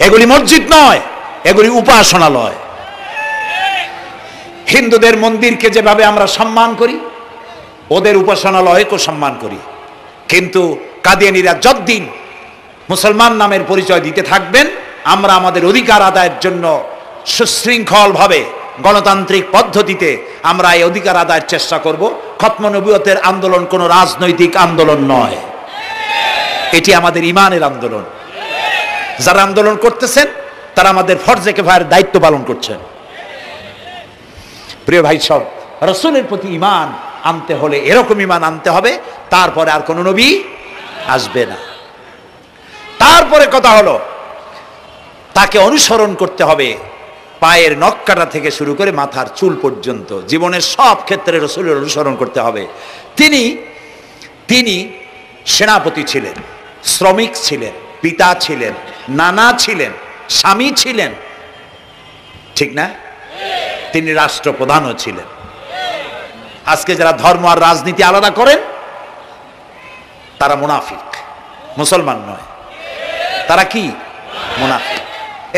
এগুলি মসজিদ নয়, এগুলি উপাসনালয়। হিন্দুদের মন্দিরকে যেভাবে আমরা সম্মান করি ওদের উপাসনালয়কেও সম্মান করি। কিন্তু কাদিয়ানীরা যতদিন মুসলমান নামের পরিচয় দিতে থাকবেন, আমরা আমাদের অধিকার আদায়ের জন্য সুশৃঙ্খলভাবে গণতান্ত্রিক পদ্ধতিতে আমরা এই অধিকার আদায়ের চেষ্টা করব। খতম নবুয়তের আন্দোলন কোনো রাজনৈতিক আন্দোলন নয়, এটি আমাদের ঈমানের আন্দোলন। যারা আন্দোলন করতেছেন তারা আমাদের ফরজে কিফায়ার দায়িত্ব পালন করছেন। প্রিয় ভাই সব, রাসূলের প্রতি ঈমান আনতে হলে এরকম ঈমান আনতে হবে, তারপরে আর কোনো নবী আসবে না। তারপরে কথা হলো তাকে অনুসরণ করতে হবে পায়ের নখ কাটা থেকে শুরু করে মাথার চুল পর্যন্ত, জীবনের সব ক্ষেত্রে রাসূলের অনুসরণ করতে হবে। তিনি সেনাপতি ছিলেন, শ্রমিক ছিলেন, পিতা ছিলেন, নানা ছিলেন, স্বামী ছিলেন, ঠিক না? তিনি রাষ্ট্রপ্রধানও ছিলেন। আজকে যারা ধর্ম আর রাজনীতি আলাদা করেন তারা মুনাফিক, মুসলমান নয়, তারা কি? মুনাফিক।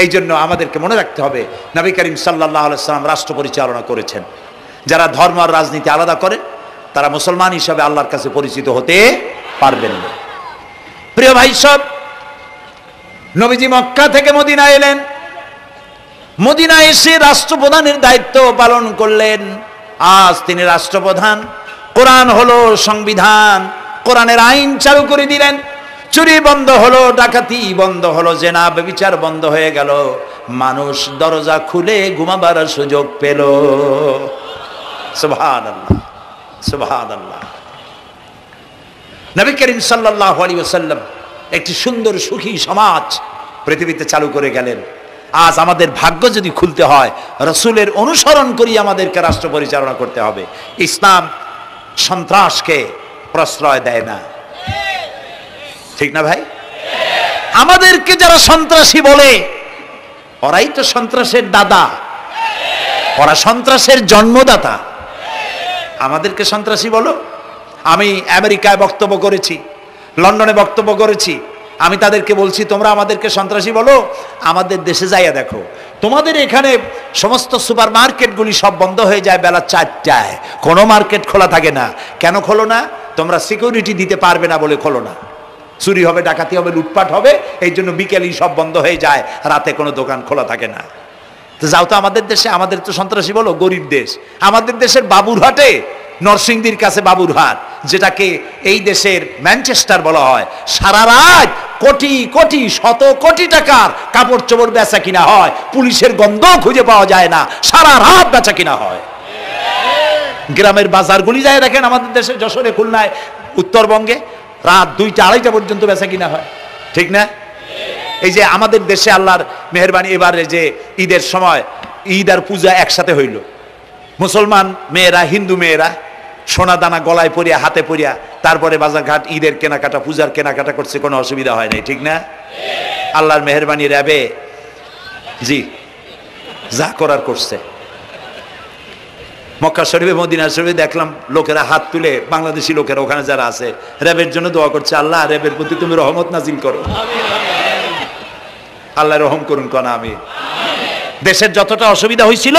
এই জন্য আমাদেরকে মনে রাখতে হবে নবী করিম সাল্লাল্লাহু আলাইহি ওয়াসাল্লাম রাষ্ট্র পরিচালনা করেছেন। যারা ধর্ম আর রাজনীতি আলাদা করে তারা মুসলমান হিসাবে আল্লাহর কাছে পরিচিত হতে পারবেন না। প্রিয় ভাই সব, নবীজি মক্কা থেকে মদিনা এলেন, মদিনা এসে রাষ্ট্রপ্রধানের দায়িত্ব পালন করলেন। আজ তিনি রাষ্ট্রপ্রধান, কোরআন হলো সংবিধান, কোরআনের আইন চালু করে দিলেন। চুরি বন্ধ হলো, ডাকাতি বন্ধ হলো, জেনা ব্যভিচার বন্ধ হয়ে গেল, মানুষ দরজা খুলে ঘুমাবার সুযোগ পেল। সুবহানাল্লাহ, সুবহানাল্লাহ। নবী করিম সাল্লাল্লাহু আলাইহি ওয়াসাল্লাম একটি সুন্দর সুখী সমাজ পৃথিবীতে চালু করে গেলেন। আজ আমাদের ভাগ্য যদি খুলতে হয়, রাসূলের অনুসরণ করি আমাদেরকে রাষ্ট্র পরিচালনা করতে হবে। ইসলাম সন্ত্রাসকে প্রশ্রয় দেয় না, ঠিক না ভাই? আমাদেরকে যারা সন্ত্রাসী বলে ওরাই তো সন্ত্রাসের দাদা, ওরা সন্ত্রাসের জন্মদাতা। আমাদেরকে সন্ত্রাসী বলো? আমি আমেরিকায় বক্তব্য করেছি, লন্ডনে বক্তব্য করেছি, আমি তাদেরকে বলছি তোমরা আমাদেরকে সন্ত্রাসী বলো, আমাদের দেশে যাইয়া দেখো, তোমাদের এখানে সমস্ত সুপার মার্কেটগুলি সব বন্ধ হয়ে যায় বেলা 4টায়, কোনো মার্কেট খোলা থাকে না। কেন খোলো না? তোমরা সিকিউরিটি দিতে পারবে না বলে খোলো না। চুরি হবে, ডাকাতি হবে, লুটপাট হবে, এই জন্য বিকেলেই সব বন্ধ হয়ে যায়, রাতে কোনো দোকান খোলা থাকে না। তো যাও তো আমাদের দেশে, আমাদের তো সন্ত্রাসী বলো, গরিব দেশ। আমাদের দেশের বাবুরহাটে, নরসিংদীর কাছে বাবুরহাট, যেটাকে এই দেশের ম্যানচেস্টার বলা হয়, সারা রাত কোটি কোটি শত কোটি টাকার কাপড় চোপড় বেচা কিনা হয়, পুলিশের গন্ধ খুঁজে পাওয়া যায় না, সারা রাত বেচা কিনা হয়। গ্রামের বাজারগুলি যায় দেখেন আমাদের দেশে, যশোরে, খুলনায়, উত্তরবঙ্গে রাত 2টা 2:30 পর্যন্ত বেচা কিনা হয়, ঠিক না? এই যে আমাদের দেশে আল্লাহর মেহেরবানি, এবারে যে ঈদের সময় ঈদ আর পূজা একসাথে হইল, মুসলমান মেয়েরা, হিন্দু মেয়েরা সোনা দানা গলায় পরিয়া, হাতে পরিয়া, তারপরে বাজারঘাট ঈদের কেনাকাটা, পূজার কেনাকাটা করছে, কোনো অসুবিধা হয় নাই, ঠিক না? আল্লাহর মেহেরবানি র্যাবে জি যা করার করছে। মক্কা শরীফে, মদিনা শরীফে দেখলাম লোকেরা হাত তুলে, বাংলাদেশি লোকেরা ওখানে যারা আছে, র্যাবের জন্য দোয়া করছে, আল্লাহ র্যাবের প্রতি তুমি রহমত নাজিল করো, আল্লাহ রহম করুন কোন। আমি দেশের যতটা অসুবিধা হয়েছিল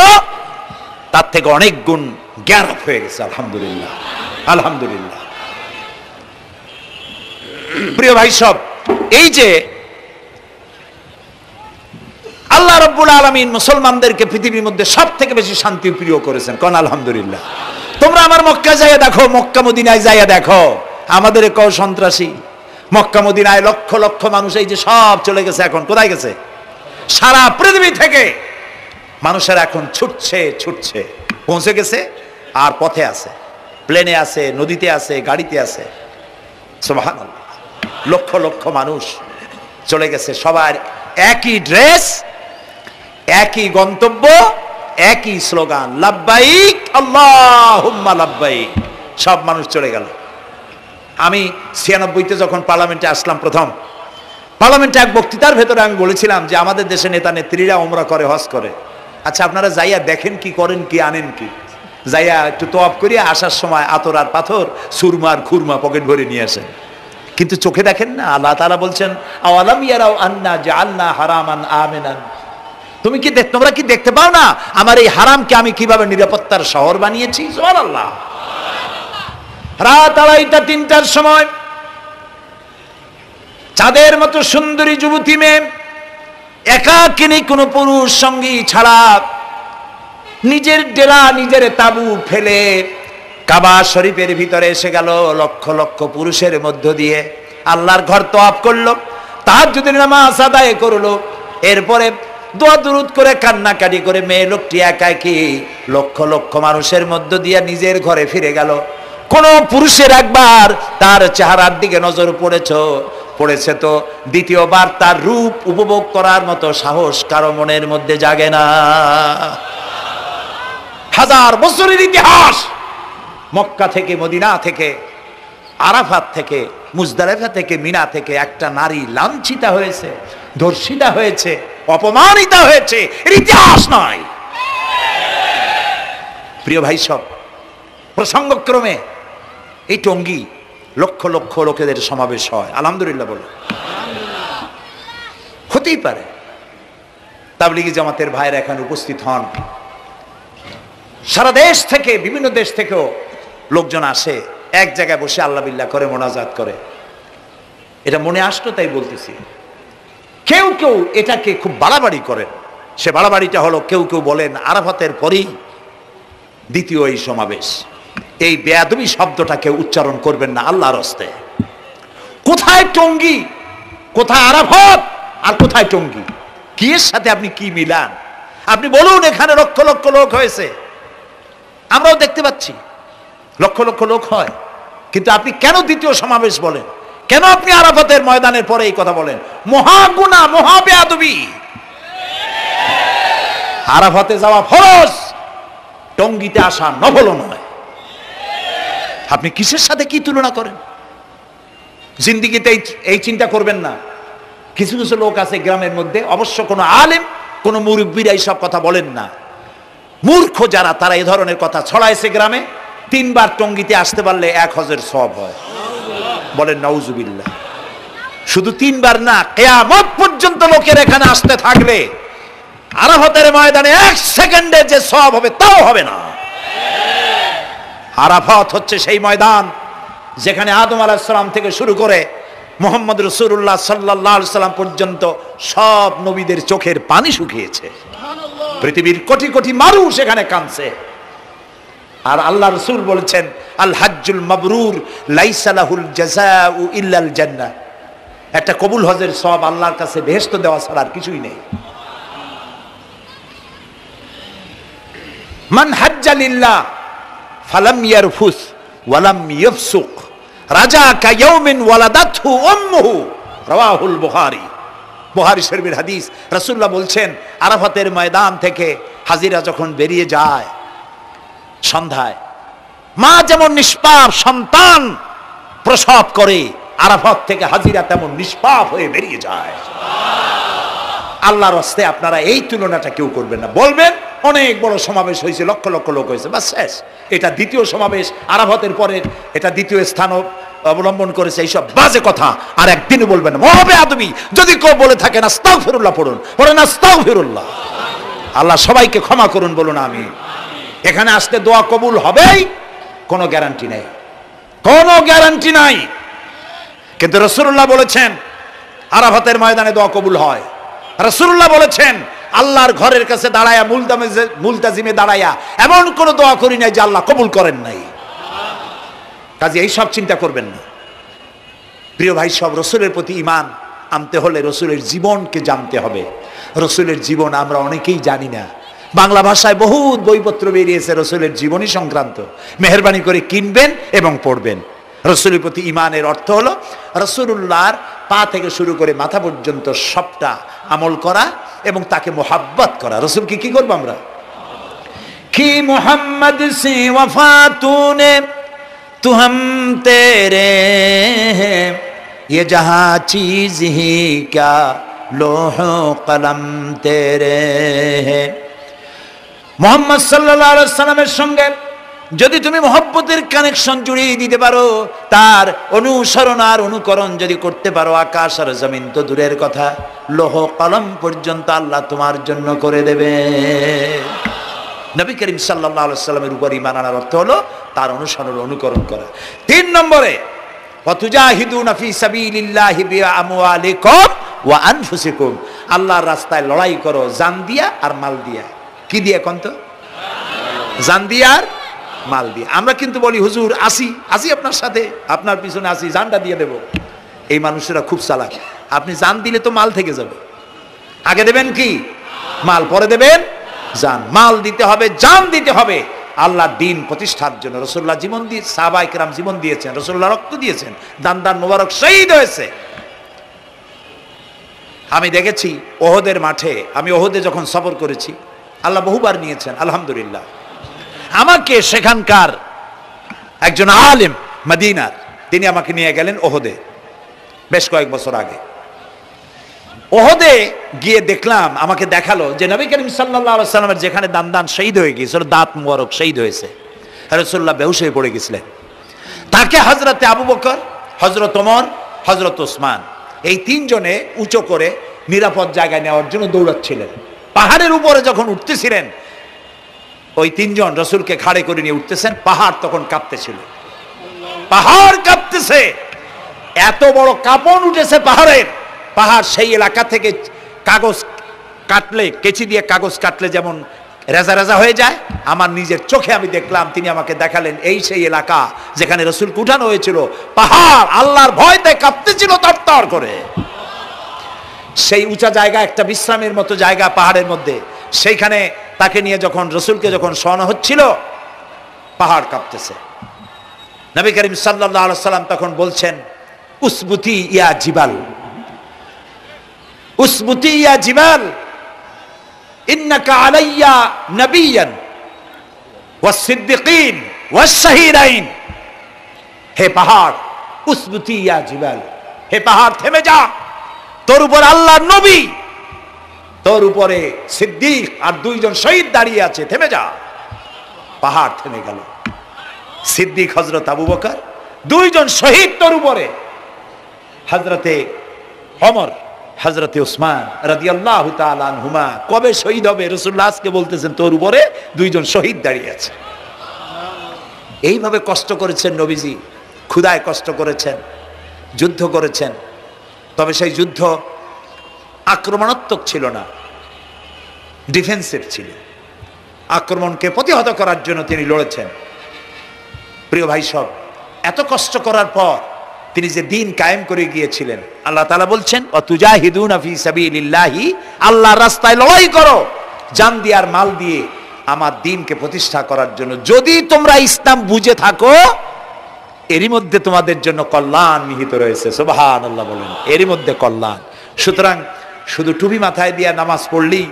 তার থেকে অনেক গুণ জ্ঞান হয়ে গেছে, আলহামদুলিল্লাহ, আলহামদুলিল্লাহ। প্রিয় ভাই সব, এই যে আল্লাহ রাব্বুল আলামিন মুসলমানদেরকে পৃথিবীর মধ্যে সব থেকে বেশি শান্তি প্রিয় করেছেন, কোন আলহামদুলিল্লাহ। তোমরা আমার মক্কা যাইয়া দেখো, মক্কা মদিনায় যাইয়া দেখো, আমাদের কেউ সন্ত্রাসী? মক্কা মদিনায় লক্ষ লক্ষ মানুষ এই যে সব চলে গেছে, এখন কোথায় গেছে? সারা পৃথিবী থেকে মানুষের এখন ছুটছে ছুটছে, পৌঁছে গেছে, আর পথে আছে, প্লেনে আছে, নদীতে আছে, গাড়িতে আছে। সুবহানাল্লাহ, লক্ষ লক্ষ মানুষ চলে গেছে, সবার একই ড্রেস, একই গন্তব্য, একই স্লোগান, লাব্বাইক আল্লাহুম্মা লাব্বাইক। সব মানুষ চলে গেল। আমি 96-তে যখন পার্লামেন্টে আসলাম, প্রথম পার্লামেন্টে এক বক্তৃতার ভেতরে আমি বলেছিলাম যে আমাদের দেশে নেতা নেত্রীরা উমরা করে, হজ করে। আচ্ছা, আপনারা যাইয়া দেখেন কি, করেন কি, আনেন কি? যাইয়া একটু তোয়াব করিয়া আসার সময় আতর আর পাথর, সুরমার খুরমা পকেট ভরে নিয়ে আসেন, কিন্তু চোখে দেখেন না। আল্লাহ তাআলা বলছেন, আওয়ালাম ইয়ারাউ আন্না জাআলনা হারামান আমিনান, তোমরা কি দেখতে পাও না আমার এই হারামকে আমি কিভাবে নিরাপত্তার শহর বানিয়েছি? সুবহানাল্লাহ। রাত 2:30-3টার সময় চাঁদের মতো সুন্দরী যুবতী মেয়ে, একাকিনী, কোনো পুরুষ সঙ্গী ছাড়া নিজের ডেরা নিজের তাবু ফেলে কাবা শরীফের ভিতরে এসে গেল, লক্ষ লক্ষ পুরুষের মধ্য দিয়ে আল্লাহর ঘর তওয়াফ করলো, তাহাজ্জুদের নামাজ আদায় করলো, এরপরে দোয়া দুরুদ করে কান্নাকাটি করে মেয়ে লোকটি একাকী লক্ষ লক্ষ মানুষের মধ্য দিয়ে নিজের ঘরে ফিরে গেল। কোন পুরুষের একবার তার চেহারার দিকে নজর পড়েছে তো দ্বিতীয়বার তার রূপ উপভোগ করার মতো সাহস কারো মনের মধ্যে জাগে না। হাজার বছরের ইতিহাস, মক্কা থেকে, মদিনা থেকে, আরাফাত থেকে, মুজদালিফা থেকে, মিনা থেকে একটা নারী লাঞ্ছিতা হয়েছে, ধর্ষিতা হয়েছে, অপমানিতা হয়েছে, এর ইতিহাস নয়। প্রিয় ভাই সব, প্রসঙ্গক্রমে এই টঙ্গী লক্ষ লক্ষ লোকেদের সমাবেশ হয়, আলহামদুলিল্লাহ বলে। হতেই পারে তাবলিগি জামাতের ভাইরা এখানে উপস্থিত হন, সারা দেশ থেকে, বিভিন্ন দেশ থেকেও লোকজন আসে, এক জায়গায় বসে আল্লাহ বিল্লাহ করে, মোনাজাত করে। এটা মনে আসলো তাই বলতেছি। কেউ কেউ এটাকে খুব বাড়াবাড়ি করেন। সে বাড়াবাড়িটা হলো, কেউ কেউ বলেন আরাফাতের পরেই দ্বিতীয় এই সমাবেশ। এই বেয়াদবি শব্দটাকে উচ্চারণ করবেন না আল্লাহর হস্তে। কোথায় টঙ্গী, কোথায় আরাফাত, আর কোথায় টঙ্গী? কি এর সাথে আপনি কি মিলান? আপনি বলুন এখানে লক্ষ লক্ষ লোক হয়েছে, আমরাও দেখতে পাচ্ছি লক্ষ লক্ষ লোক হয়, কিন্তু আপনি কেন দ্বিতীয় সমাবেশ বলেন? কেন আপনি আরাফাতের ময়দানের পরে এই কথা বলেন? মহাগুনাহ, মহাবেয়াদবি। আরাফাতে যাওয়া ফরজ, টঙ্গীতে আসা নফল নয়। আপনি কিসের সাথে কি তুলনা করেন? জিন্দিগিতে এই চিন্তা করবেন না। কিছু কিছু লোক আছে গ্রামের মধ্যে, অবশ্য কোনো আলেম, কোনো মুরব্বীরা এইসব কথা বলেন না, মূর্খ যারা, তারা এই ধরনের কথা ছড়াইছে গ্রামে। 3 বার টঙ্গীতে আসতে পারলে 1 হজের সওয়াব হয়। বলেন নাউজুবিল্লাহ। শুধু 3 বার না, কিয়ামত পর্যন্ত লোকের এখানে আসতে থাকলে আরাফাতের ময়দানে 1 সেকেন্ডে যে সওয়াব হবে তাও হবে না। আরাফাত হচ্ছে সেই ময়দান যেখানে আদম আলাইহিস সালাম থেকে শুরু করে মুহাম্মদ রাসূলুল্লাহ সাল্লাল্লাহু আলাইহি সাল্লাম পর্যন্ত সব নবীদের চোখের পানি শুকিয়েছে। পৃথিবীর কোটি কোটি মানুষ এখানে কাঁদছে। আর আল্লাহ রাসূল বলেছেন, আল হাজ্জুল মাবরুর লাইসা লাহুল জাযাউ ইল্লাল জান্নাহ। একটা কবুল হজের সওয়াব আল্লাহর কাছে বেহেশত দেওয়া ছাড়া আর কিছুই নেই। মান হাজ্জা লিল্লাহ ফালাম ইয়ারফুস ওয়ালাম ইয়াফসুক রাজা কায়াউমিন ওয়ালাদাতহু উম্মুহু, রাওয়াহুল বুখারী। বুখারী শরীফের হাদিস। রাসূলুল্লাহ বলছেন, আরাফাতের ময়দান থেকে হাজিরা যখন বেরিয়ে যায় সন্ধ্যায়, মা যেমন নিষ্পাপ সন্তান প্রসব করে, আরাফাত থেকে হাজিরা তেমন নিষ্পাপ হয়ে বেরিয়ে যায়। আল্লাহর হস্তে আপনারা এই তুলনাটা কেউ করবেন না। বলবেন অনেক বড় সমাবেশ হয়েছে, লক্ষ লক্ষ লোক হয়েছে, বাস শেষ। এটা দ্বিতীয় সমাবেশ, আরাফাতের পরে এটা দ্বিতীয় স্থান অবলম্বন করেছে, এইসব বাজে কথা আর একদিনও বলবেন না। মহাবেয়াদবি যদি কেউ বলে থাকেন, আস্তাগফিরুল্লাহ পড়ুন, পড়েন আস্তাগফিরুল্লাহ। আল্লাহ সবাইকে ক্ষমা করুন, বলুন আমিন। এখানে আসতে দোয়া কবুল হবেই, কোনো গ্যারান্টি নেই, কোনো গ্যারান্টি নাই। কিন্তু রাসূলুল্লাহ বলেছেন আরাফাতের ময়দানে দোয়া কবুল হয়। রাসূলুল্লাহ বলেছেন, আল্লাহর ঘরের কাছে দাঁড়ায়া, মুলতাজিমে দাঁড়ায়া এমন কোন দোয়া করি নাই যে আল্লাহ কবুল করেন নাই। কাজে এই সব চিন্তা করবেন না। প্রিয় ভাই সব, রসুলের প্রতি ঈমান আনতে হলে রসুলের জীবনকে জানতে হবে। রসুলের জীবন আমরা অনেকেই জানি না। বাংলা ভাষায় বহুত বইপত্র বেরিয়েছে রসুলের জীবনী সংক্রান্ত, মেহেরবানি করে কিনবেন এবং পড়বেন। রসুলের প্রতি ঈমানের অর্থ হলো রসুলুল্লাহর পা থেকে শুরু করে মাথা পর্যন্ত সবটা আমল করা এবং তাকে মোহাব্বত করা। রসুলকে কি করবো আমরা? কি মোহাম্মদ সে ওয়াফা তুনে তু হাম তেরে ये जहां चीज ही क्या लोह कलम तेरे है। মুহাম্মদ সাল্লাল্লাহু আলাইহি সাল্লামের সঙ্গে যদি তুমি মহব্বতের কানেকশন জুড়িয়ে দিতে পারো, তার অনুসরণ আর অনুকরণ যদি করতে পারো, আকাশ আর জমিন তো দূরের কথা, লোহ কলম পর্যন্ত আল্লাহ তোমার জন্য করে দেবে। নবী করিম সাল্লাল্লাহু আলাইহি সাল্লামের উপর ঈমান আনার অর্থ হলো তার অনুসরণ অনুকরণ করা। 3 নম্বরে ওয়াতুজাহিদুনা ফি সাবিলিল্লাহি বিআমওয়ালিকুম ওয়া আনফুসিকুম। আল্লাহর রাস্তায় লড়াই করো জান দিয়া আর মাল দিয়া। কি দিয়া কোন তো? জান দিয়ে আর মাল দিয়ে। আমরা কিন্তু বলি হুজুর আসি আসি আপনার সাথে, আপনার পিছনে আসি, জানটা দিয়ে দেব। এই মানুষেরা খুব চালাক। আপনি জান দিলে তো মাল থেকে যাবে। আগে দেবেন কি মাল, পরে দেবেন জান। মাল দিতে হবে, জান দিতে হবে আল্লাহর দ্বীন প্রতিষ্ঠার জন্য। রাসূলুল্লাহ জীবন দিয়ে, সাহাবায়ে কেরাম জীবন দিয়েছেন, রাসূলুল্লাহ রক্ত দিয়েছেন, দান মোবারক শহীদ হয়েছে। আমি দেখেছি ওহদের মাঠে, আমি ওহদে যখন সফর করেছি, আল্লাহ বহুবার নিয়েছেন আলহামদুলিল্লাহ। আমাকে সেখানকার একজন আলেম মদিনার, তিনি আমাকে নিয়ে গেলেন ওহদে বেশ কয়েক বছর আগে। ওহদে গিয়ে দেখলাম, আমাকে দেখালো যে নবী করিম সাল্লাল্লাহু আলাইহি সাল্লামের যেখানে দান শহীদ হয়ে গিয়েছিল, দাঁত মুবারক শহীদ হয়েছে, রাসূলুল্লাহ বেহুশ হয়ে পড়ে গেছিলেন। তাকে হযরতে আবু বকর, হযরত ওমর, হযরত ওসমান এই তিনজনে উঁচু করে নিরাপদ জায়গায় নেওয়ার জন্য দৌড়াচ্ছিলেন। পাহাড়ের উপরে যখন উঠতেছিলেন, ওই তিনজন রাসূলকে খাড়ে করে নিয়ে উঠতেছেন। পাহাড় তখন কাঁপতেছিল, পাহাড় কাঁপতেছে, এত বড় কাঁপন উঠেছে পাহাড়ের। পাহাড় সেই এলাকা থেকে কাগজ কাটলে, কেচি দিয়ে কাগজ কাটলে যেমন রেজা রেজা হয়ে যায়, আমার নিজের চোখে আমি দেখলাম। তিনি আমাকে দেখালেন এই সেই এলাকা যেখানে রাসূলকে উঠানো হয়েছিল। পাহাড় আল্লাহর ভয়তে কাঁপতেছিল তরতর করে। সেই উঁচা জায়গা, একটা বিশ্রামের মতো জায়গা পাহাড়ের মধ্যে, সেইখানে তাকে নিয়ে যখন রাসূলকে যখন শোয়ানো হচ্ছিল, পাহাড় কাঁপতেছে। নবী করিম সাল্লাল্লাহু আলাইহি সাল্লাম তখন বলছেন, উসবুতি ইয়া জিবাল, উসবুতি ইয়া জিবাল, ইন্নাকা আলাইয়া নবিয়ান ওয়াস সিদ্দিকিন ওয়াস শাহীদাইন। হে পাহাড়, উসবুতি ইয়া জিবাল, হে পাহাড় থেমে যা, তোর উপর আল্লাহর নবী, তোর উপরে সিদ্দিক আর দুইজন শহীদ দাঁড়িয়ে আছে, থেমে যা। পাহাড় থেমে গেল। সিদ্দিক হযরত আবু বকর, দুইজন শহীদ তোর উপরে, হযরতে ওমর, হযরতে ওসমান রাদিয়াল্লাহু তাআলা আনহুমা। কবে শহীদ হবে রাসূলুল্লাহ আজকে বলতেছেন, তোর উপরে দুইজন শহীদ দাঁড়িয়ে আছে। এইভাবে কষ্ট করেছেন নবীজি, ক্ষুধায় কষ্ট করেছেন, যুদ্ধ করেছেন। তবে সেই যুদ্ধ আক্রমণাত্মক ছিল না, ডিফেন্সিভ ছিল। আক্রমণকে প্রতিহত করার জন্য তিনি লড়েছেন। প্রিয় ভাই সব, এত কষ্ট করার পর তিনি যে দিন কায়েম করে গিয়েছিলেন, আল্লাহ তাআলা বলছেন, ওয়াতুজাহিদুনা ফি সাবিলিল্লাহি, আল্লাহর রাস্তায় লড়াই করো জান দিয়ে আর মাল দিয়ে আমার দ্বীনকে প্রতিষ্ঠা করার জন্য। যদি তোমরা ইসলাম বুঝে থাকো, এরই মধ্যে তোমাদের জন্য কল্যাণ নিহিত রয়েছে। সুবহানাল্লাহ বলেন, এরই মধ্যে কল্যাণ। সুতরাং শুধু টুপি মাথায় দিয়ে নামাজ পড়লেই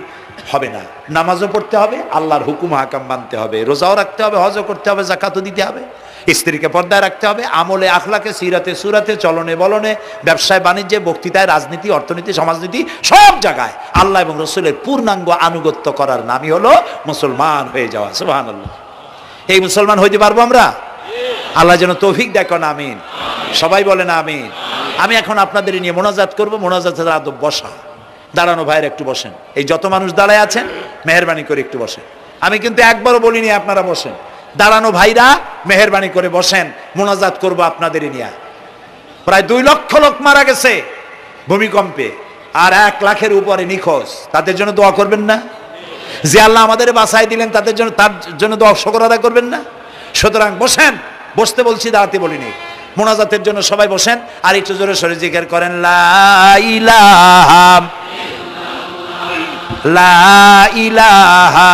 হবে না, নামাজও পড়তে হবে, আল্লাহর হুকুম হাকাম মানতে হবে, রোজাও রাখতে হবে, হজও করতে হবে, যাকাতও দিতে হবে, স্ত্রীকে পর্দায় রাখতে হবে, আমলে আখলাকে, সিরাতে সুরাতে, চলনে বলনে, ব্যবসায় বাণিজ্যে, বক্তৃতায়, রাজনীতি, অর্থনীতি, সমাজনীতি, সব জায়গায় আল্লাহ এবং রসুলের পূর্ণাঙ্গ আনুগত্য করার নামই হলো মুসলমান হয়ে যাওয়া। সুবহানাল্লাহ। এই মুসলমান হইতে পারবো আমরা? আল্লাহ যেন তৌফিক দেখেন, আমিন। সবাই বলেন আমিন। আমি এখন আপনাদের নিয়ে মোনাজাত করবো। মোনাজাতের আদব বসা, দাঁড়ানো ভাইয়ের একটু বসেন। এই যত মানুষ দাঁড়ায় আছেন মেহেরবানি করে একটু বসেন। আমি কিন্তু একবারও বলিনি আপনারা বসেন। দাঁড়ানো ভাইরা মেহেরবানি করে বসেন, মোনাজাত করব আপনাদের নিয়ে। প্রায় 2 লক্ষ লোক মারা গেছে ভূমিকম্পে, আর 1 লাখের উপরে নিখোঁজ। তাদের জন্য দোয়া করবেন না? যে আল্লাহ আমাদের বাঁচাই দিলেন তাদের জন্য, তার জন্য দোয়া শুকর আদায় করবেন না? সুতরাং বসেন, বসতে বলছি, দাঁড়াতে বলিনি। মোনাজাতের জন্য সবাই বসেন, আর একটু জোরে সরে জিকির করেন, লা ইলাহা লা ইলাহা।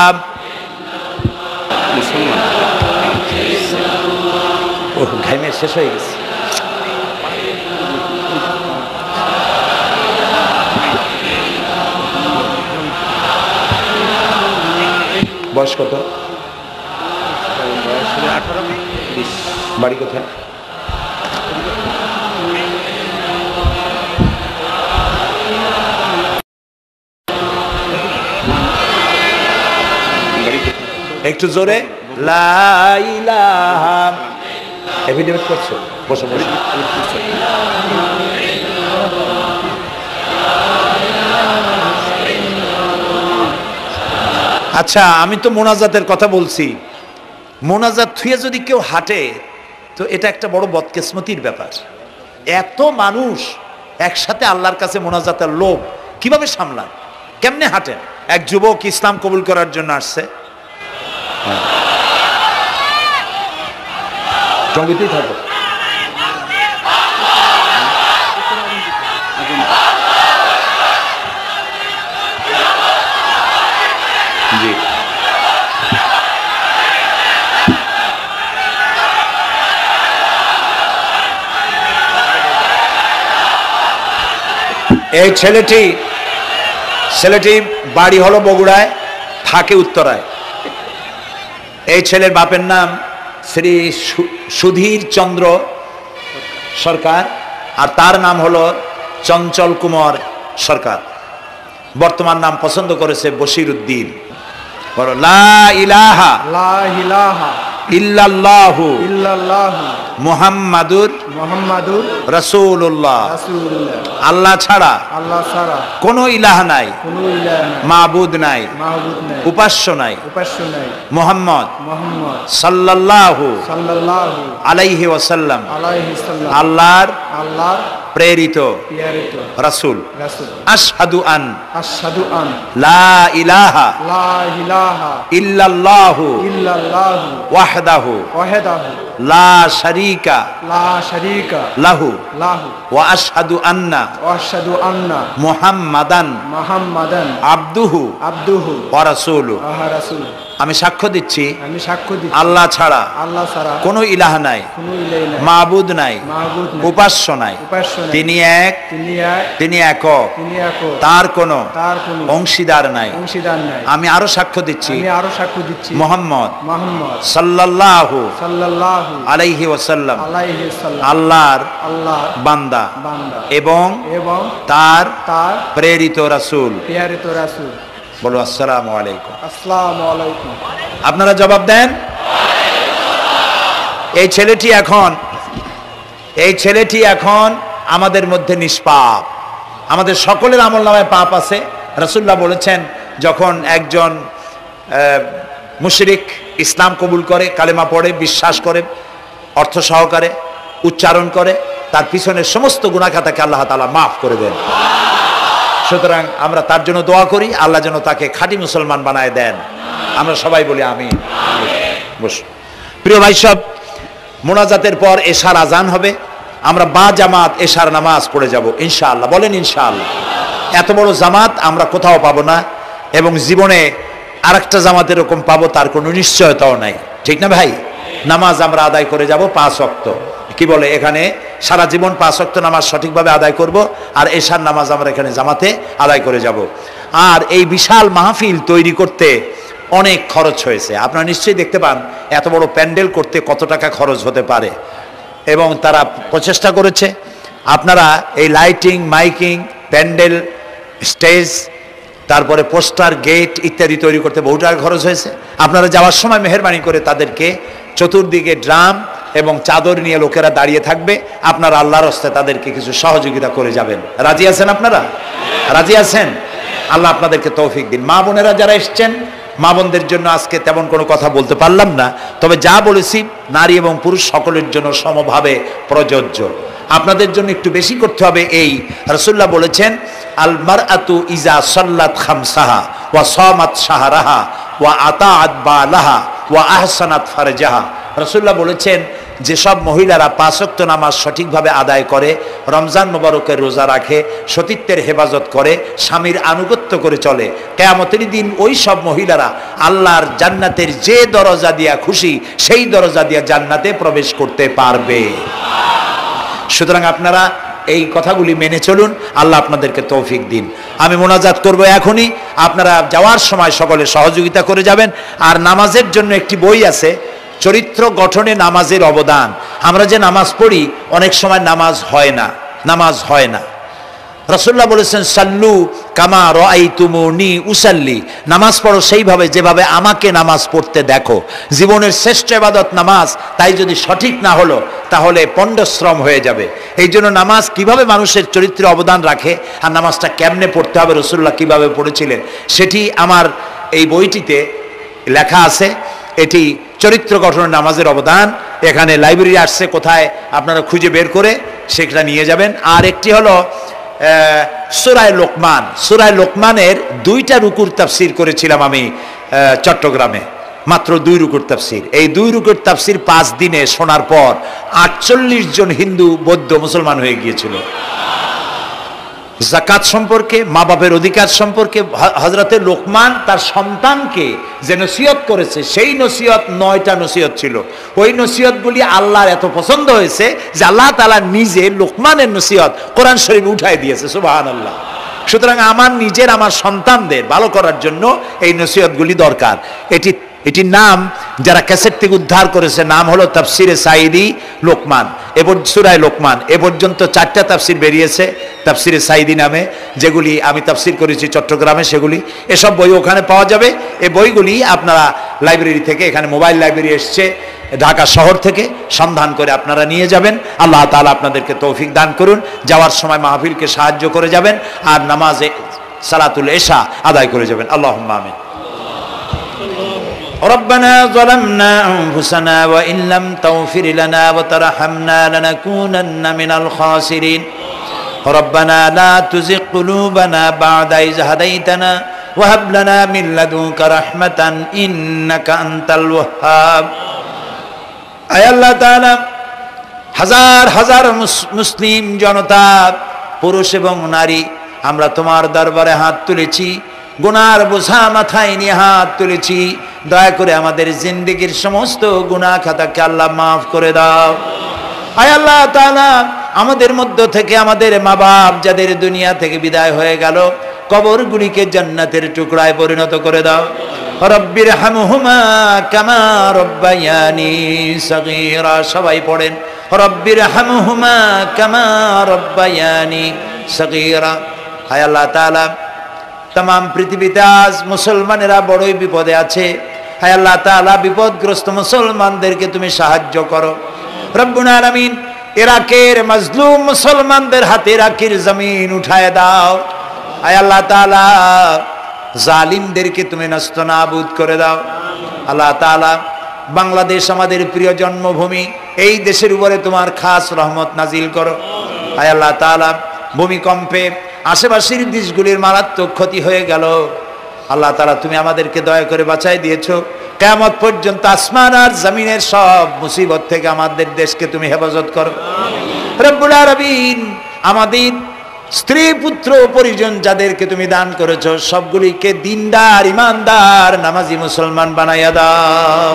ও ঘাইমে শেষ হয়ে গেছে। বয়স কত? বাড়ি কোথায়? একটু জোরে, লা ইলাহা। এফিডেভিট করছো? বসো বসো। আচ্ছা, আমি তো মোনাজাতের কথা বলছি। মোনাজাত থুয়ে যদি কেউ হাঁটে তো এটা একটা বড় বদকিসমতির ব্যাপার। এত মানুষ একসাথে আল্লাহর কাছে মোনাজাতের লোভ কিভাবে সামলান? কেমনে হাঁটেন? এক যুবক ইসলাম কবুল করার জন্য আসছে, সঙ্গীতেই থাকো। জি, এই ছেলেটি বাড়ি হলো বগুড়ায়, থাকে উত্তরায়। এই ছেলের বাপের নাম শ্রী সুধীর চন্দ্র সরকার, আর তার নাম হলো চঞ্চল কুমার সরকার। বর্তমান নাম পছন্দ করেছে বশির উদ্দিন। বলো লা ইলাহা ইল্লাল্লাহু মুহাম্মাদুর রাসূলুল্লাহ। আল্লাহ ছাড়া কোনো ইলাহ নাই, মাবুদ নাই, উপাস্য নাই। মুহাম্মদ সাল্লাল্লাহু আলাইহি ওয়াসাল্লাম আল্লাহর প্রেরিত রাসূল। আশহাদু আন লা ইলাহা ইল্লাল্লাহু ওয়াহদাহু লা শারীকা লাহু ওয়া আশহাদু আন্না মুহাম্মাদান আবদুহু ওয়া রাসূলুহু। আমি সাক্ষ্য দিচ্ছি আল্লাহ ছাড়া কোনো ইলাহ নাই, মাবুদ নাই, উপাস্য নাই। তিনি এক, তিনি একক, তার কোনো অংশীদার নাই। আমি আরো সাক্ষ্য দিচ্ছি মুহাম্মদ সাল্লাল্লাহু আলাইহি ওয়াসাল্লাম আল্লাহর বান্দা এবং তার প্রেরিত রাসূল। বলো আসসালামু আলাইকুম। আপনারা জবাব দেন। এই ছেলেটি এখন আমাদের মধ্যে নিষ্পাপ। আমাদের সকলের আমলনামায় পাপ আছে। রাসূলুল্লাহ বলেছেন, যখন একজন মুশরিক ইসলাম কবুল করে, কালেমা পড়ে, বিশ্বাস করে, অর্থ সহকারে উচ্চারণ করে, তার পিছনের সমস্ত গুনাহ খাতাকে আল্লাহ তাআলা মাফ করে দেন। সুতরাং আমরা তার জন্য দোয়া করি, আল্লাহ যেন তাকে খাঁটি মুসলমান বানায় দেন। আমরা সবাই বলি আমিন। বসুন। প্রিয় ভাই সব, মোনাজাতের পর এশার আজান হবে। আমরা বা জামাত এশার নামাজ পড়ে যাব ইনশাআল্লাহ। বলেন ইনশাআল্লাহ। এত বড় জামাত আমরা কোথাও পাবো না, এবং জীবনে আরেকটা জামাত এরকম পাবো তার কোনো নিশ্চয়তাও নাই। ঠিক না ভাই? নামাজ আমরা আদায় করে যাব 5 ওয়াক্ত। কি বলে, এখানে সারা জীবন 5 ওয়াক্ত নামাজ সঠিকভাবে আদায় করব, আর এশার নামাজ আমরা এখানে জামাতে আদায় করে যাব। আর এই বিশাল মাহফিল তৈরি করতে অনেক খরচ হয়েছে। আপনারা নিশ্চয়ই দেখতে পান এত বড় প্যান্ডেল করতে কত টাকা খরচ হতে পারে, এবং তারা প্রচেষ্টা করেছে। আপনারা এই লাইটিং, মাইকিং, প্যান্ডেল, স্টেজ, তারপরে পোস্টার, গেট ইত্যাদি তৈরি করতে বহু টাকা খরচ হয়েছে। আপনারা যাওয়ার সময় মেহেরবানি করে তাদেরকে চতুর্দিকে ড্রাম এবং চাদর নিয়ে লোকেরা দাঁড়িয়ে থাকবে, আপনারা আল্লাহর হস্তে তাদেরকে কিছু সহযোগিতা করে যাবেন। রাজি আছেন? আপনারা রাজি আছেন? আল্লাহ আপনাদেরকে তৌফিক দিন। মা বোনেরা যারা এসছেন, মা বোনদের জন্য আজকে তেমন কোনো কথা বলতে পারলাম না, তবে যা বলেছি নারী এবং পুরুষ সকলের জন্য সমভাবে প্রযোজ্য। আপনাদের জন্য একটু বেশি করতে হবে। এই রাসূলুল্লাহ বলেছেন, আল মারআতু ইজা সাল্লাত খামসাহা ওয়া সামাত শাহরাহা ওয়া আতাআত বালাহা ওয়া আহসানাত ফারজাহা। রাসূলুল্লাহ বলেছেন, যেসব মহিলারা 5 ওয়াক্ত নামাজ সঠিকভাবে আদায় করে, রমজান মোবারকের রোজা রাখে, সতীত্বের হেফাজত করে, স্বামীর আনুগত্য করে চলে, কিয়ামতের দিন ওই সব মহিলারা আল্লাহর জান্নাতের যে দরজা দিয়া খুশি সেই দরজা দিয়া জান্নাতে প্রবেশ করতে পারবে। সুতরাং আপনারা এই কথাগুলি মেনে চলুন। আল্লাহ আপনাদেরকে তৌফিক দিন। আমি মোনাজাত করব এখনই। আপনারা যাওয়ার সময় সকলে সহযোগিতা করে যাবেন। আর নামাজের জন্য একটি বই আছে, চরিত্র গঠনে নামাজের অবদান। আমরা যে নামাজ পড়ি, অনেক সময় নামাজ হয় না। রাসূলুল্লাহ বলেছেন, সাল্লু কামা রাআইতুমুনি উসাল্লি। নামাজ পড়ো সেইভাবে যেভাবে আমাকে নামাজ পড়তে দেখো। জীবনের শ্রেষ্ঠ ইবাদত নামাজ, তাই যদি সঠিক না হলো তাহলে পণ্ডশ্রম হয়ে যাবে। এই জন্য নামাজ কিভাবে মানুষের চরিত্রে অবদান রাখে, আর নামাজটা কেমনে পড়তে হবে, রাসূলুল্লাহ কিভাবে পড়েছিলেন, সেটি আমার এই বইটিতে লেখা আছে। এটি চরিত্র গঠনের নামাজের অবদান। এখানে লাইব্রেরি আসছে, কোথায় আপনারা খুঁজে বের করে সেটা নিয়ে যাবেন। আর একটি হলো সূরা লোকমান। সূরা লোকমানের 2টা রুকুর তাফসীর করেছিলাম আমি চট্টগ্রামে। মাত্র 2 রুকুর তাফসির। এই 2 রুকুর তাফসির 5 দিনে শোনার পর 48 জন হিন্দু বৌদ্ধ মুসলমান হয়ে গিয়েছিল। যাকাত সম্পর্কে, মা বাপের অধিকার সম্পর্কে হযরতে লোকমান তার সন্তানকে যে নসিহত করেছে, সেই নসিহত 9টা নসিহত ছিল। ওই নসিহতগুলি আল্লাহর এত পছন্দ হয়েছে যে আল্লাহ তাআলা নিজে লোকমানের নসিহত কোরআন শরীফে উঠাই দিয়েছে। সুবহানাল্লাহ। সুতরাং আমার নিজের, আমার সন্তানদের ভালো করার জন্য এই নসিহতগুলি দরকার। এটির নাম যারা ক্যাসেট থেকে উদ্ধার করেছে নাম হলো তাফসিরে সাইদি লোকমান, এবার সূরায়ে লোকমান। এ পর্যন্ত 4টা তাফসির বেরিয়েছে তাফসিরে সাইদি নামে, যেগুলি আমি তাফসির করেছি চট্টগ্রামে। সেগুলি, এসব বই ওখানে পাওয়া যাবে। এই বইগুলি আপনারা লাইব্রেরি থেকে, এখানে মোবাইল লাইব্রেরি এসছে ঢাকা শহর থেকে, সন্ধান করে আপনারা নিয়ে যাবেন। আল্লাহ তাআলা আপনাদেরকে তৌফিক দান করুন। যাওয়ার সময় মাহফিলকে সাহায্য করে যাবেন, আর নামাজে সালাতুল ইশা আদায় করে যাবেন। আল্লাহুম্মা আমিন। ربنا ظلمنا أنفسنا وإن لم تغفر لنا وترحمنا لنكونن من الخاسرين ربنا لا تزغ قلوبنا بعد إذ هديتنا وهب لنا من لدنك رحمة إنك أنت الوهاب আয় আল্লাহ তাআলা, হাজার হাজার মুসলিম জনতা, পুরুষ এবং নারী, আমরা তোমার দরবারে হাত তুলেছি, গুনার বোঝা মাথায় নিয়ে হাত তুলেছি। দয়া করে আমাদের জিন্দেগীর সমস্ত গুনাহ খাতাকে আল্লাহ মাফ করে দাও। আয় আল্লাহ তাআলা, আমাদের মধ্য থেকে আমাদের মা বাপ যাদের দুনিয়া থেকে বিদায় হয়ে গেল, কবরগুলিকে জান্নাতের টুকরায় পরিণত করে দাও। রব্বির হামহুমা কামা রব্বায়ানি সগীরা। সবাই পড়েন রব্বির হামহুমা কামা রব্বায়ানি সগীরা। হায় আল্লাহ তাআলা, तमाम পৃথিবীতে আজ মুসলমানেরা বড়ই বিপদে আছে। হায় আল্লাহ তাআলা, বিপদগ্রস্ত মুসলমানদেরকে তুমি সাহায্য করো রব্বুল আলামিন। ইরাকের মাজলুম মুসলমানদের হাতে ইরাকের জমিন উঠায় দাও। হায় আল্লাহ তাআলা, জালিমদেরকে তুমি নস্তনাবুদ করে দাও। আল্লাহ তাআলা, বাংলাদেশ আমাদের প্রিয় জন্মভূমি, এই দেশের উপরে তোমার খাস রহমত নাজিল করো। হায় আল্লাহ তাআলা, ভূমিকম্পে আশেপাশের দেশগুলির মারাত্মক ক্ষতি হয়ে গেল। আল্লাহ তাআলা, তুমি আমাদেরকে দয়া করে বাঁচাই দিয়েছো। কিয়ামত পর্যন্ত আসমান আর জমিনের সব মুসিবত থেকে আমাদের দেশকে তুমি হেফাজত করো রব্বুল আলামিন। আমাদের স্ত্রী পুত্র পরিজন যাদেরকে তুমি দান করেছো, সবগুলিকে দিনদার, ইমানদার, নামাজি মুসলমান বানাইয়া দাও।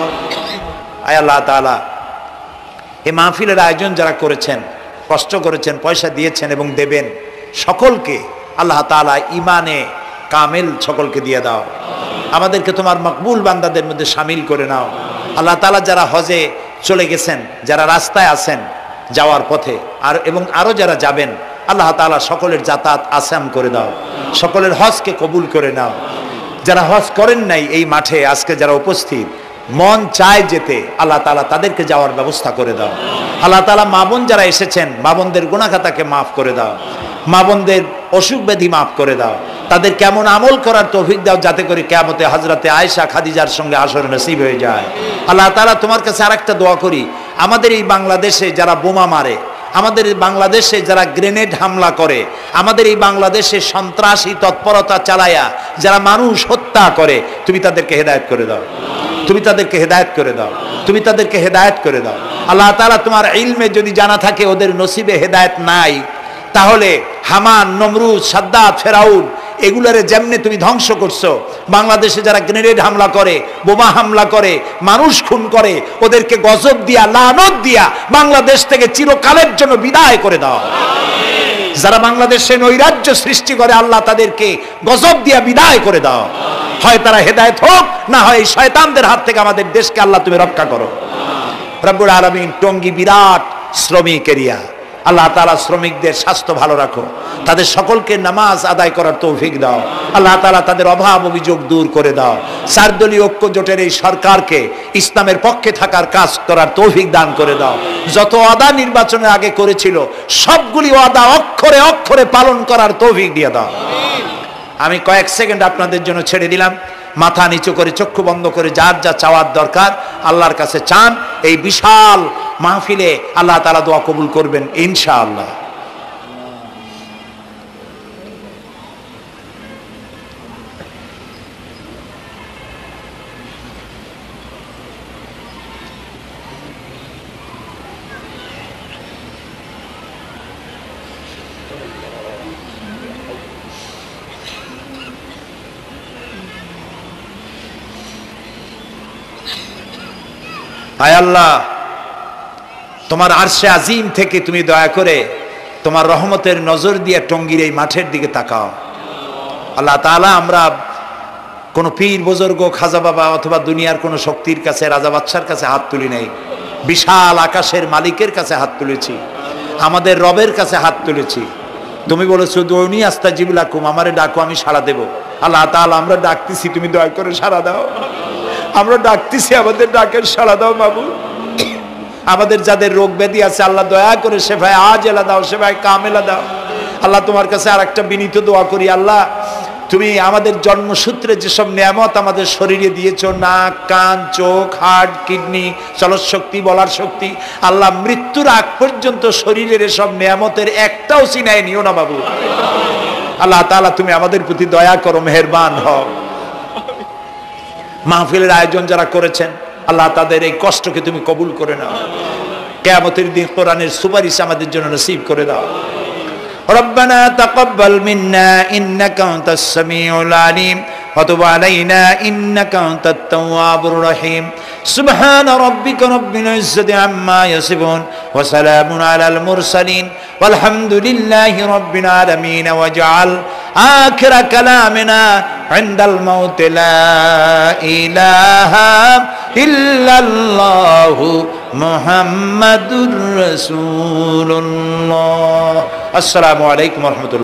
আয় আল্লাহ তাআলা, এই মাহফিলের আয়োজন যারা করেছেন, কষ্ট করেছেন, পয়সা দিয়েছেন এবং দেবেন, সকলকে আল্লাহ তাআলা ইমানে কামেল সকলকে দিয়ে দাও। আমাদেরকে তোমার মকবুল বান্দাদের মধ্যে শামিল করে নাও। আল্লাহ তাআলা, যারা হজে চলে গেছেন, যারা রাস্তায় আছেন যাওয়ার পথে, আর এবং আরো যারা যাবেন, আল্লাহ তাআলা সকলের যাতায়াত আসান করে দাও, সকলের হজকে কবুল করে নাও। যারা হজ করেন নাই এই মাঠে আজকে যারা উপস্থিত, মন চায় যেতে, আল্লাহ তাআলা তাদেরকে যাওয়ার ব্যবস্থা করে দাও। আল্লাহ তাআলা, মা বোন যারা এসেছেন, মা বোনদের গুনাহ খাতাকে মাফ করে দাও, মা বোনদের অসুখ ব্যাধি মাফ করে দাও, তাদের কেমন আমল করার তৌফিক দাও যাতে করে কিয়ামতে হযরতে আয়েশা খাদিজার সঙ্গে আসর নসিব হয়ে যায়। আল্লাহ তাআলা, তোমার কাছে আরেকটা দোয়া করি, আমাদের এই বাংলাদেশে যারা বোমা মারে, আমাদের এই বাংলাদেশে যারা গ্রেনেড হামলা করে, আমাদের এই বাংলাদেশে সন্ত্রাসী তৎপরতা চালায়া যারা মানুষ হত্যা করে, তুমি তাদেরকে হেদায়েত করে দাও, তুমি তাদেরকে হেদায়েত করে দাও, তুমি তাদেরকে হেদায়েত করে দাও। আল্লাহ তাআলা, তোমার ইলমে যদি জানা থাকে ওদের নসিবে হেদায়েত নাই, তাহলে হামান, নমরুদ, সাদ্দাত, ফেরাউন এগুলারে যেমনে তুমি ধ্বংস করছো, বাংলাদেশে যারা গ্রেনেড হামলা করে, বোমা হামলা করে, মানুষ খুন করে, ওদেরকে গজব দিয়া, লানত দিয়া বাংলাদেশ থেকে চিরকালের জন্য বিদায় করে দাও। যারা বাংলাদেশে নৈরাজ্য সৃষ্টি করে, আল্লাহ তাদেরকে গজব দিয়া বিদায় করে দাও। হয় তারা হেদায়েত হোক, না হয় শয়তানদের হাত থেকে আমাদের দেশকে আল্লাহ তুমি রক্ষা করো রব্বুল আলামিন। টঙ্গী বিরাট শ্রমিক এরিয়া, আল্লাহ তাআলা শ্রমিকদের স্বাস্থ্য ভালো রাখো, তাদের সকলকে নামাজ আদায় করার তৌফিক দাও। আল্লাহ তাআলা, তাদের অভাব অভিযোগ দূর করে দাও। চারদলীয় ঐক্য জোটের এই সরকারকে ইসলামের পক্ষে থাকার কাজ করার তৌফিক দান করে দাও। যত ওয়াদা নির্বাচনের আগে করেছিল, সবগুলি ওয়াদা অক্ষরে অক্ষরে পালন করার তৌফিক দিয়ে দাও। আমি কয়েক সেকেন্ড আপনাদের জন্য ছেড়ে দিলাম। মাথা নিচু করে, চক্ষু বন্ধ করে, যার যা চাওয়ার দরকার আল্লাহর কাছে চান। এই বিশাল মাহফিলে আল্লাহ তাআলা দোয়া কবুল করবেন ইনশাআল্লাহ। আয় আল্লাহ, তোমার আরশে আজিম থেকে তুমি দয়া করে তোমার রহমতের নজর দিয়ে টঙ্গীর এই মাঠের দিকে তাকাও। আল্লাহ তাআলা, আমরা কোন পীর বুজুর্গ, খাজা বাবা অথবা দুনিয়ার কোন শক্তির কাছে, রাজা বাদশার কাছে হাত তুলি নাই, বিশাল আকাশের মালিকের কাছে হাত তুলেছি, আমাদের রবের কাছে হাত তুলেছি। তুমি বলেছো দুনি আস্তাজিবু লাকুম, আমারে ডাকো আমি সাড়া দেব। আল্লাহ তাআলা, আমরা ডাকতেছি, তুমি দয়া করে সাড়া দাও। আমরা ডাকতেছি, আমাদের ডাকের সাড়া দাও মাবুদ। আমাদের যাদের রোগ ব্যাধি আছে আল্লাহ দয়া করে শেফায়ে আজেলা দাও, শেফায়ে কামেলা দাও। আল্লাহ তোমার কাছে আর একটা বিনীত দোয়া করি, আল্লাহ তুমি আমাদের জন্মসূত্রে যেসব নিয়ামত আমাদের শরীরে দিয়েছো, নাক, কান, চোখ, হার্ট, কিডনি, চলৎ শক্তি, বলার শক্তি, আল্লাহ মৃত্যুর আগ পর্যন্ত শরীরের এসব নিয়ামতের একটাও ছিনায় নিও না বাবু। আল্লাহ তাআলা তুমি আমাদের প্রতি দয়া করো, মেহেরবান হও। মাহফিলের আয়োজন যারা করেছেন আল্লাহ তাদের এই কষ্টকে তুমি কবুল করে নাও। কিয়ামতের দিন কোরআনের সুপারিশ আমাদের জন্য নসিব করে দাও। ربنا تقبل منا إنك أنت السميع العليم وتب علينا إنك أنت التواب الرحيم سبحان ربك رب العزة عما يصفون وسلام على المرسلين والحمد لله رب العالمين واجعل آخر كلامنا عند الموت لا إله إلا الله محمد رسول الله। السلام عليكم ورحمة الله।